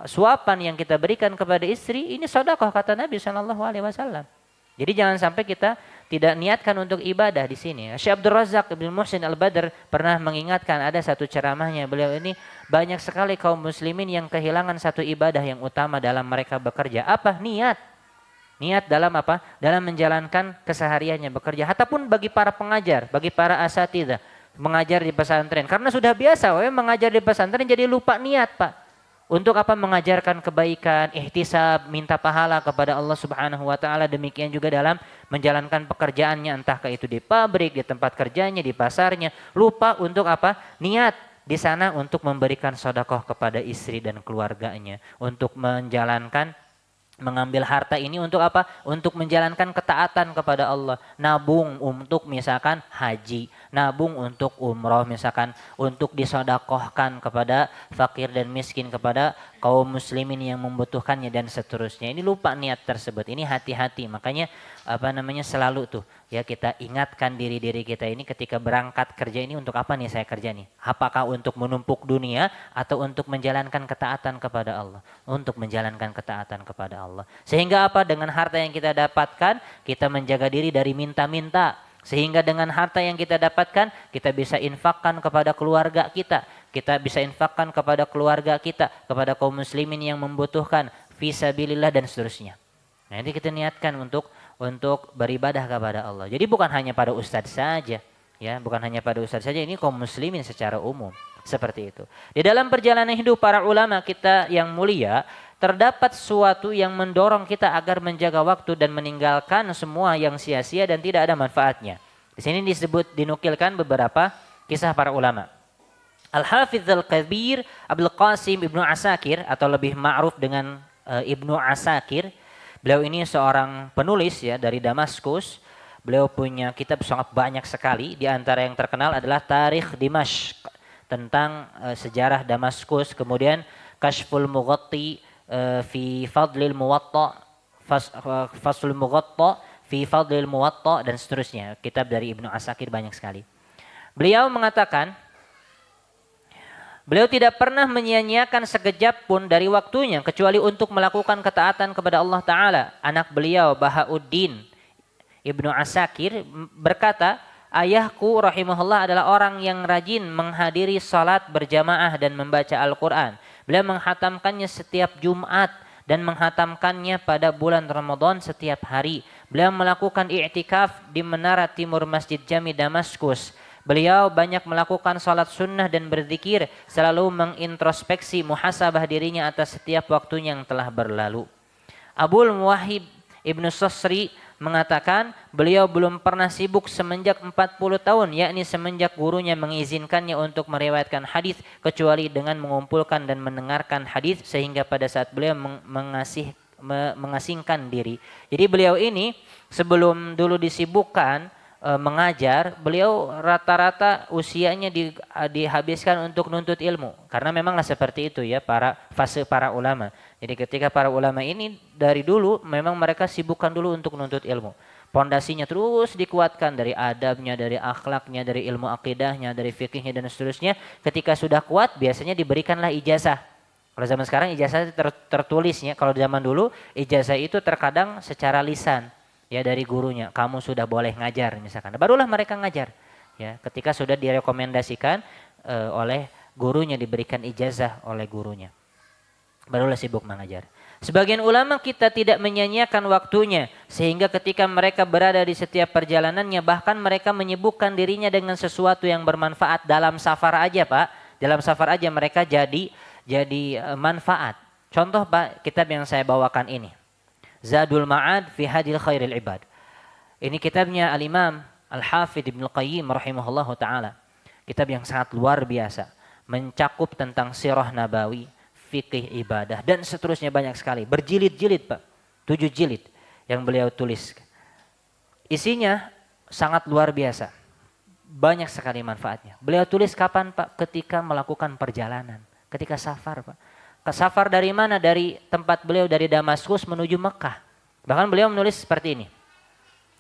suapan yang kita berikan kepada istri, ini sedekah kata Nabi Shallallahu Alaihi Wasallam. Jadi jangan sampai kita tidak niatkan untuk ibadah di sini. Syekh Abdul Razak bin Muhsin Al-Badr pernah mengingatkan, ada satu ceramahnya, beliau ini banyak sekali kaum muslimin yang kehilangan satu ibadah yang utama dalam mereka bekerja. Apa? Niat. Niat dalam apa? Dalam menjalankan kesehariannya bekerja. Ataupun bagi para pengajar, bagi para asatidzah mengajar di pesantren. Karena sudah biasa mengajar di pesantren jadi lupa niat Pak. Untuk apa? Mengajarkan kebaikan, ihtisab, minta pahala kepada Allah Subhanahu wa Ta'ala. Demikian juga dalam menjalankan pekerjaannya, entahkah itu di pabrik, di tempat kerjanya, di pasarnya. Lupa untuk apa? Niat di sana untuk memberikan sedekah kepada istri dan keluarganya. Untuk mengambil harta ini untuk apa? Untuk menjalankan ketaatan kepada Allah. Nabung untuk misalkan haji, nabung untuk umroh misalkan, untuk disedekahkan kepada fakir dan miskin, kepada kaum muslimin yang membutuhkannya dan seterusnya. Ini lupa niat tersebut. Ini hati-hati. Makanya selalu tuh ya kita ingatkan diri kita ini ketika berangkat kerja ini, untuk apa nih saya kerja nih? Apakah untuk menumpuk dunia atau untuk menjalankan ketaatan kepada Allah? Untuk menjalankan ketaatan kepada Allah. Sehingga apa? Dengan harta yang kita dapatkan, kita menjaga diri dari minta-minta. Sehingga dengan harta yang kita dapatkan, kita bisa infakkan kepada keluarga kita. Kita bisa infakkan kepada keluarga kita, kepada kaum muslimin yang membutuhkan, fisabilillah dan seterusnya. Nah, ini kita niatkan untuk beribadah kepada Allah. Jadi bukan hanya pada ustadz saja, ya, bukan hanya pada ustadz saja, ini kaum muslimin secara umum. Seperti itu. Di dalam perjalanan hidup para ulama kita yang mulia, terdapat sesuatu yang mendorong kita agar menjaga waktu dan meninggalkan semua yang sia-sia dan tidak ada manfaatnya. Di sini dinukilkan beberapa kisah para ulama. Al-Hafidz Al-Kabir Abdul Qasim Ibnu Asakir, atau lebih ma'ruf dengan Ibnu Asakir. Beliau ini seorang penulis ya dari Damaskus. Beliau punya kitab sangat banyak sekali. Di antara yang terkenal adalah Tarikh Dimashq, tentang sejarah Damaskus. Kemudian Kashful Mughatti fi Fadlil Muwatta, Faslul Mughatta fi Fadlil Muwatta, dan seterusnya. Kitab dari Ibnu Asakir banyak sekali. Beliau mengatakan, beliau tidak pernah menyia-nyiakan sekejap pun dari waktunya kecuali untuk melakukan ketaatan kepada Allah Ta'ala. Anak beliau Bahauddin Ibnu Asakir berkata, ayahku rahimahullah adalah orang yang rajin menghadiri salat berjamaah dan membaca Al-Quran. Beliau menghatamkannya setiap Jumat dan menghatamkannya pada bulan Ramadan setiap hari. Beliau melakukan i'tikaf di menara timur Masjid Jami Damaskus. Beliau banyak melakukan salat sunnah dan berzikir, selalu mengintrospeksi muhasabah dirinya atas setiap waktunya yang telah berlalu. Abul Muwahhib Ibnu Sasri mengatakan, beliau belum pernah sibuk semenjak 40 tahun, yakni semenjak gurunya mengizinkannya untuk meriwayatkan hadis, kecuali dengan mengumpulkan dan mendengarkan hadis, sehingga pada saat beliau mengasingkan diri. Jadi beliau ini sebelum dulu disibukkan mengajar, beliau rata-rata usianya dihabiskan untuk nuntut ilmu, karena memanglah seperti itu ya fase para ulama. Jadi ketika para ulama ini dari dulu memang mereka sibukkan dulu untuk menuntut ilmu. Pondasinya terus dikuatkan dari adabnya, dari akhlaknya, dari ilmu akidahnya, dari fikihnya dan seterusnya. Ketika sudah kuat biasanya diberikanlah ijazah. Kalau zaman sekarang ijazah tertulisnya. Kalau zaman dulu ijazah itu terkadang secara lisan ya dari gurunya. Kamu sudah boleh ngajar misalkan. Barulah mereka ngajar. Ya, ketika sudah direkomendasikan oleh gurunya, diberikan ijazah oleh gurunya. Barulah sibuk mengajar. Sebagian ulama kita tidak menyanyiakan waktunya sehingga ketika mereka berada di setiap perjalanannya bahkan mereka menyibukkan dirinya dengan sesuatu yang bermanfaat dalam safar aja Pak. Dalam safar aja mereka jadi manfaat. Contoh Pak, kitab yang saya bawakan ini. Zadul Ma'ad fi Hadil Khairil Ibad. Ini kitabnya Al-Imam Al-Hafidh Ibnu Qayyim rahimahullahu taala. Kitab yang sangat luar biasa, mencakup tentang sirah nabawi, fikih ibadah dan seterusnya banyak sekali. Berjilid-jilid Pak. 7 jilid yang beliau tulis. Isinya sangat luar biasa. Banyak sekali manfaatnya. Beliau tulis kapan Pak? Ketika melakukan perjalanan. Ketika safar Pak. Safar dari mana? Dari tempat beliau dari Damaskus menuju Mekah. Bahkan beliau menulis seperti ini.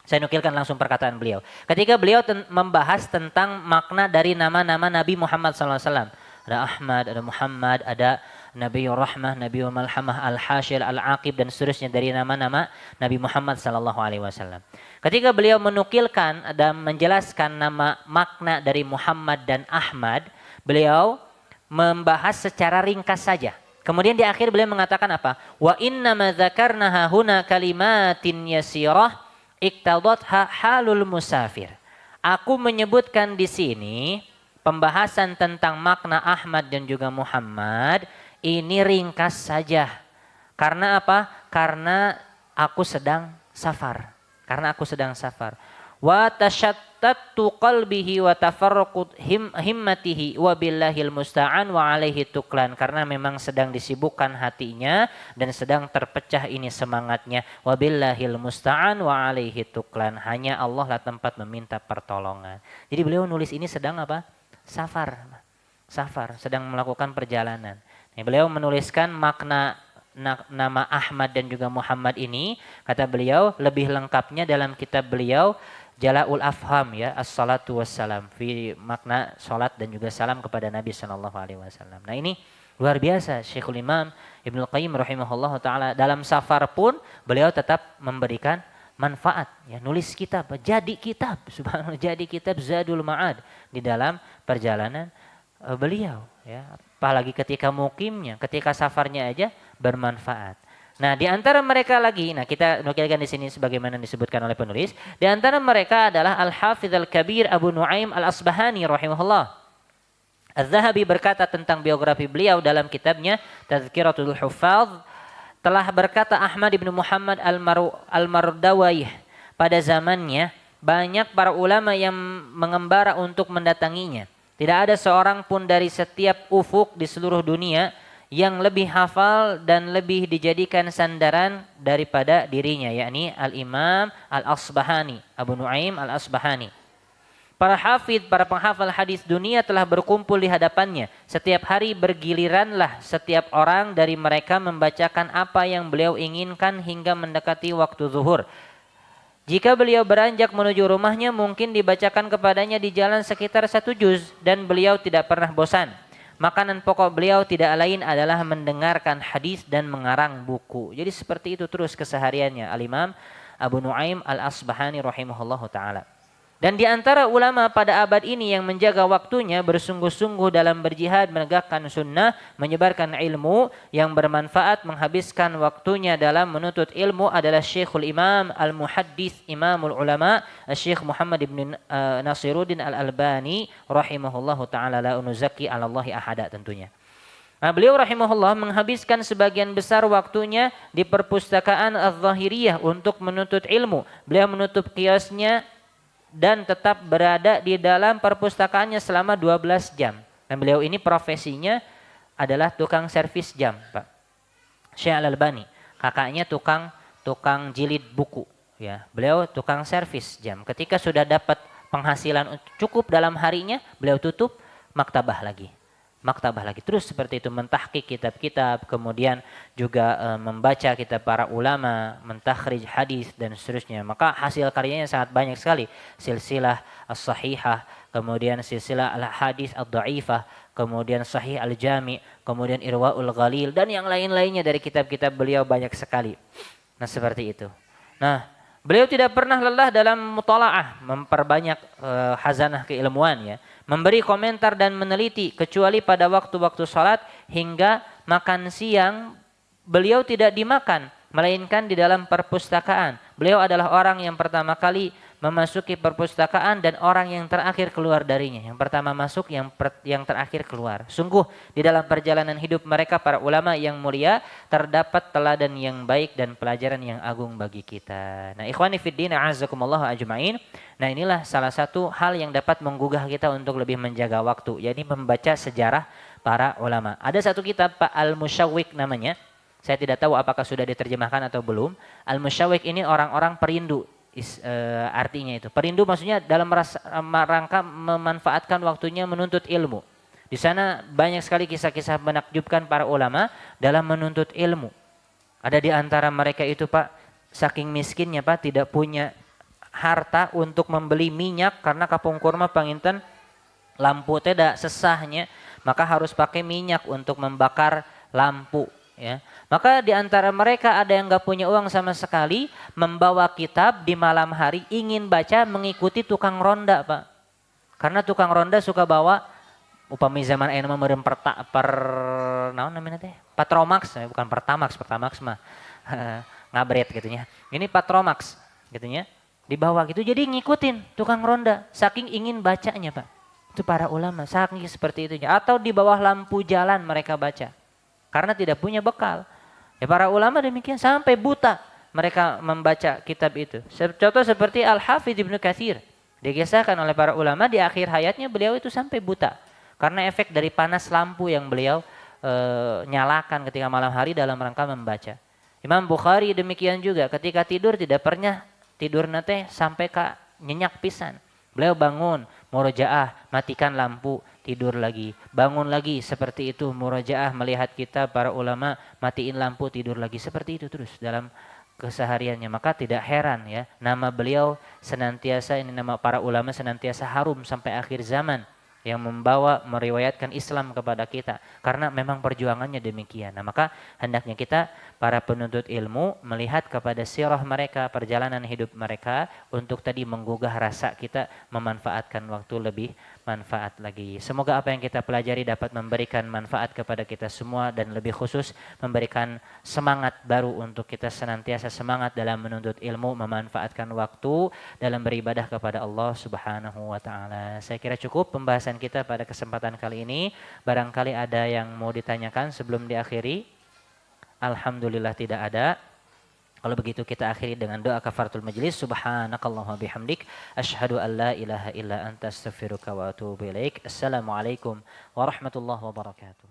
Saya nukilkan langsung perkataan beliau. Ketika beliau membahas tentang makna dari nama-nama Nabi Muhammad SAW. Ada Ahmad, ada Muhammad, ada Nabiur Rahmah, Nabiul Malhamah, Al-Hashir, Al-Aqib dan seterusnya dari nama-nama Nabi Muhammad SAW. Ketika beliau menukilkan dan menjelaskan nama makna dari Muhammad dan Ahmad, beliau membahas secara ringkas saja. Kemudian di akhir beliau mengatakan apa? Wa inna ma dzakarnaha huna kalimatin yasirah iqtadatha halul musafir. Aku menyebutkan di sini pembahasan tentang makna Ahmad dan juga Muhammad ini ringkas saja. Karena apa? Karena aku sedang safar. Wa tashattatu qalbihi wa tafarraqut himmatihi wa billahil musta'an wa alaihi tuklan. Karena memang sedang disibukkan hatinya dan sedang terpecah ini semangatnya. Wa billahil musta'an wa alaihi tuklan. Hanya Allah lah tempat meminta pertolongan. Jadi beliau nulis ini sedang apa? Safar, sedang melakukan perjalanan. Beliau menuliskan makna nama Ahmad dan juga Muhammad ini, kata beliau lebih lengkapnya dalam kitab beliau Jala'ul Afham ya, as-salatu wassalam, fi makna salat dan juga salam kepada Nabi SAW. Nah ini luar biasa Syekhul Imam Ibnu Qayyim rahimahullah ta'ala dalam safar pun beliau tetap memberikan manfaat ya, nulis kitab, jadi kitab, subhanallah, jadi kitab Zadul Ma'ad di dalam perjalanan beliau ya, apalagi ketika mukimnya, ketika safarnya aja bermanfaat. Nah, di antara mereka lagi, nah kita nukilkan di sini sebagaimana disebutkan oleh penulis, di antara mereka adalah Al-Hafidz Al-Kabir Abu Nuaim Al-Asbahani rahimahullah. Az-Zahabi berkata tentang biografi beliau dalam kitabnya Tazkiratul Huffaz, telah berkata Ahmad ibn Muhammad Al-Mardawayh, pada zamannya banyak para ulama yang mengembara untuk mendatanginya. Tidak ada seorang pun dari setiap ufuk di seluruh dunia yang lebih hafal dan lebih dijadikan sandaran daripada dirinya, yakni Al-Imam Al-Asbahani, Abu Nuaim Al-Asbahani. Para hafidh, para penghafal hadis dunia telah berkumpul di hadapannya. Setiap hari bergiliranlah setiap orang dari mereka membacakan apa yang beliau inginkan hingga mendekati waktu zuhur. Jika beliau beranjak menuju rumahnya, mungkin dibacakan kepadanya di jalan sekitar 1 juz dan beliau tidak pernah bosan. Makanan pokok beliau tidak lain adalah mendengarkan hadis dan mengarang buku. Jadi seperti itu terus kesehariannya Al-Imam Abu Nuaim Al-Asbahani rahimahullahu ta'ala. Dan di antara ulama pada abad ini yang menjaga waktunya bersungguh-sungguh dalam berjihad menegakkan sunnah, menyebarkan ilmu yang bermanfaat, menghabiskan waktunya dalam menuntut ilmu adalah Syekhul Imam Al-Muhaddits Imamul Ulama Syekh Muhammad ibn Nasiruddin Al-Albani rahimahullahu ta'ala, la unuzaki 'alallahi ahada tentunya. Nah, beliau rahimahullah menghabiskan sebagian besar waktunya di perpustakaan Az-Zahiriyah untuk menuntut ilmu. Beliau menutup kiosnya dan tetap berada di dalam perpustakaannya selama 12 jam. Dan beliau ini profesinya adalah tukang servis jam, Pak. Syekh Al-Albani, kakaknya tukang jilid buku, ya. Beliau tukang servis jam. Ketika sudah dapat penghasilan cukup dalam harinya, beliau tutup maktabah lagi. maktabah lagi. Terus seperti itu mentahqiq kitab-kitab, kemudian juga membaca kitab para ulama, mentakhrij hadis dan seterusnya. Maka hasil karyanya sangat banyak sekali. Silsilah as-sahihah, kemudian silsilah al-hadis ad-dhaifah, kemudian sahih al-jami, kemudian irwaul ghalil dan yang lain-lainnya dari kitab-kitab beliau banyak sekali. Nah, seperti itu. Nah, beliau tidak pernah lelah dalam mutalaah, memperbanyak khazanah keilmuan ya, memberi komentar dan meneliti kecuali pada waktu-waktu salat hingga makan siang beliau tidak dimakan melainkan di dalam perpustakaan. Beliau adalah orang yang pertama kali memasuki perpustakaan dan orang yang terakhir keluar darinya. Yang pertama masuk, yang terakhir keluar. Sungguh di dalam perjalanan hidup mereka para ulama yang mulia terdapat teladan yang baik dan pelajaran yang agung bagi kita. Nah, ikhwani fiddin a'azzakumullah ajma'in. Nah, inilah salah satu hal yang dapat menggugah kita untuk lebih menjaga waktu, yakni membaca sejarah para ulama. Ada satu kitab Pak Al-Musyawwiq namanya. Saya tidak tahu apakah sudah diterjemahkan atau belum. Al-Musyawwiq ini orang-orang perindu. Artinya itu perindu maksudnya dalam rangka memanfaatkan waktunya menuntut ilmu. Di sana banyak sekali kisah-kisah menakjubkan para ulama dalam menuntut ilmu. Ada di antara mereka itu Pak, saking miskinnya Pak, tidak punya harta untuk membeli minyak karena kapung kurma panginten lampu tidak sesahnya, maka harus pakai minyak untuk membakar lampu. Ya, maka di antara mereka ada yang nggak punya uang sama sekali, membawa kitab di malam hari, ingin baca mengikuti tukang ronda Pak. Karena tukang ronda suka bawa upami zaman ayeuna mah meureun naon namanya teh? Patromax, bukan Pertamax mah ngabret gitunya. Ini Patromax gitunya. Dibawa gitu jadi ngikutin tukang ronda saking ingin bacanya Pak. Itu para ulama saking seperti itunya, atau di bawah lampu jalan mereka baca. Karena tidak punya bekal. Ya, para ulama demikian sampai buta mereka membaca kitab itu. Contoh seperti Al-Hafidz Ibnu Katsir. Dikisahkan oleh para ulama di akhir hayatnya beliau itu sampai buta. Karena efek dari panas lampu yang beliau nyalakan ketika malam hari dalam rangka membaca. Imam Bukhari demikian juga, ketika tidur tidak pernah tidur nate sampai nyenyak pisan. Beliau bangun, murojaah, matikan lampu, tidur lagi. Bangun lagi seperti itu, murojaah, melihat kita para ulama, matiin lampu, tidur lagi. Seperti itu terus dalam kesehariannya. Maka tidak heran ya, nama beliau senantiasa, ini nama para ulama senantiasa harum sampai akhir zaman. Yang membawa, meriwayatkan Islam kepada kita. Karena memang perjuangannya demikian. Nah, maka hendaknya kita, para penuntut ilmu, melihat kepada sirah mereka, perjalanan hidup mereka, untuk tadi menggugah rasa kita, memanfaatkan waktu lebih manfaat lagi. Semoga apa yang kita pelajari dapat memberikan manfaat kepada kita semua, dan lebih khusus memberikan semangat baru untuk kita senantiasa semangat dalam menuntut ilmu, memanfaatkan waktu dalam beribadah kepada Allah Subhanahu wa taala. Saya kira cukup pembahasan kita pada kesempatan kali ini. Barangkali ada yang mau ditanyakan sebelum diakhiri. Alhamdulillah tidak ada. Kalau begitu kita akhiri dengan doa kafaratul majlis. Subhanakallahumma bihamdik asyhadu an la ilaha illa anta astaghfiruka wa atubu ilaik. Assalamualaikum warahmatullahi wabarakatuh.